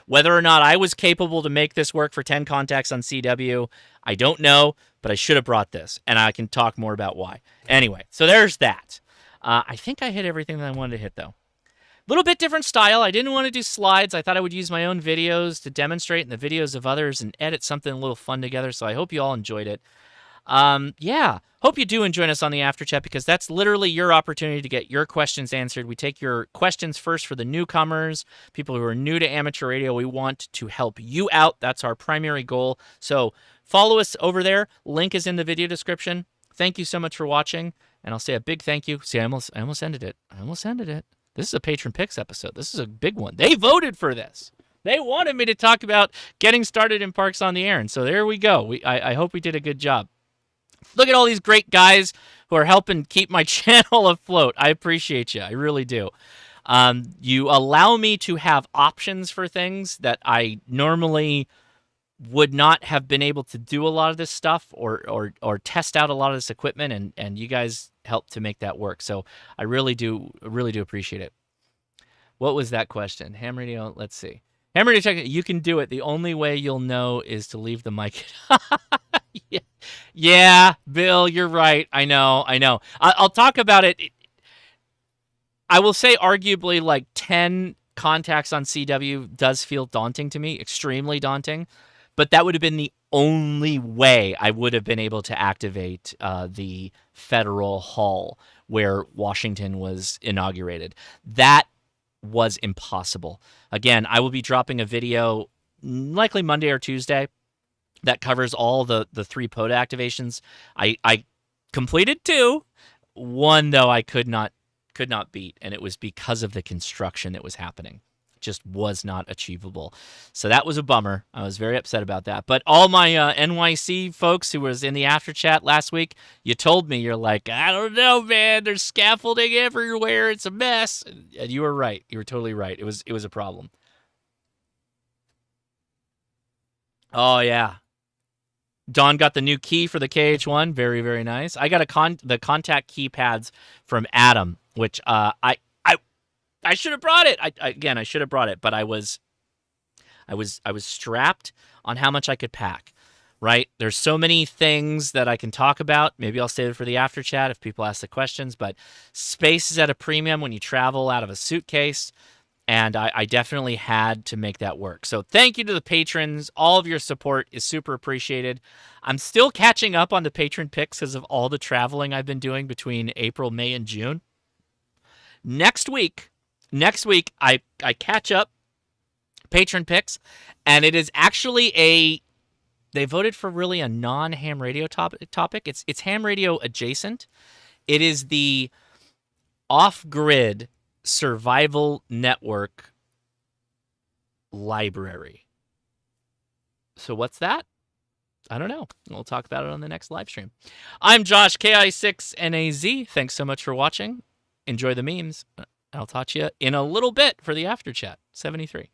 S1: Whether or not I was capable to make this work for 10 contacts on CW, I don't know, but I should have brought this, and I can talk more about why. Anyway, so there's that. I think I hit everything that I wanted to hit, though. A little bit different style. I didn't want to do slides. I thought I would use my own videos to demonstrate and the videos of others and edit something a little fun together, so I hope you all enjoyed it. Yeah, hope you do join us on the after chat, because that's literally your opportunity to get your questions answered. We take your questions first for the newcomers, people who are new to amateur radio. We want to help you out. That's our primary goal. So follow us over there. Link is in the video description. Thank you so much for watching, and I'll say a big thank you. See, I almost ended it. This is a Patron Picks episode. This is a big one. They voted for this. They wanted me to talk about getting started in Parks on the Air, and so there we go. I hope we did a good job. Look at all these great guys who are helping keep my channel afloat. I appreciate you. I really do. You allow me to have options for things that I normally would not have been able to do a lot of this stuff or test out a lot of this equipment, and you guys help to make that work. So I really do appreciate it. What was that question? Ham radio, let's see. Ham radio check, you can do it. The only way you'll know is to leave the mic. Yeah, Bill, you're right. I know. I'll talk about it. I will say arguably like 10 contacts on CW does feel daunting to me, extremely daunting. But that would have been the only way I would have been able to activate the federal hall where Washington was inaugurated. That was impossible. Again, I will be dropping a video likely Monday or Tuesday that covers all the 3 POTA activations. I completed 2. 1, though, I could not beat, and it was because of the construction that was happening. It just was not achievable. So that was a bummer. I was very upset about that. But all my NYC folks who was in the after chat last week, you told me, you're like, I don't know, man. There's scaffolding everywhere. It's a mess. And you were right. You were totally right. It was a problem. Oh, yeah. Don got the new key for the KH1. Very, very nice. I got the contact keypads from Adam, which I should have brought it. I should have brought it, but I was strapped on how much I could pack. Right? There's so many things that I can talk about. Maybe I'll save it for the after chat if people ask the questions, but space is at a premium when you travel out of a suitcase. And I definitely had to make that work. So thank you to the patrons. All of your support is super appreciated. I'm still catching up on the patron picks because of all the traveling I've been doing between April, May, and June. Next week, I catch up patron picks, and it is actually they voted for really a non-ham radio topic. It's ham radio adjacent. It is the off-grid survival network library. So what's that? I don't know. We'll talk about it on the next live stream. I'm Josh, KI6NAZ. Thanks so much for watching. Enjoy the memes. I'll talk to you in a little bit for the after chat. 73.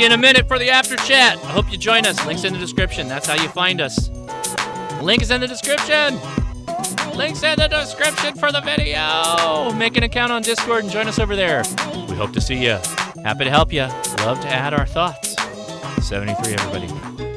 S1: See you in a minute for the after chat. I hope you join us. Links in the description. That's how you find us. Link is in the description. Links in the description for the video. Make an account on Discord and join us over there. We hope to see you. Happy to help you. Love to add our thoughts. 73, everybody.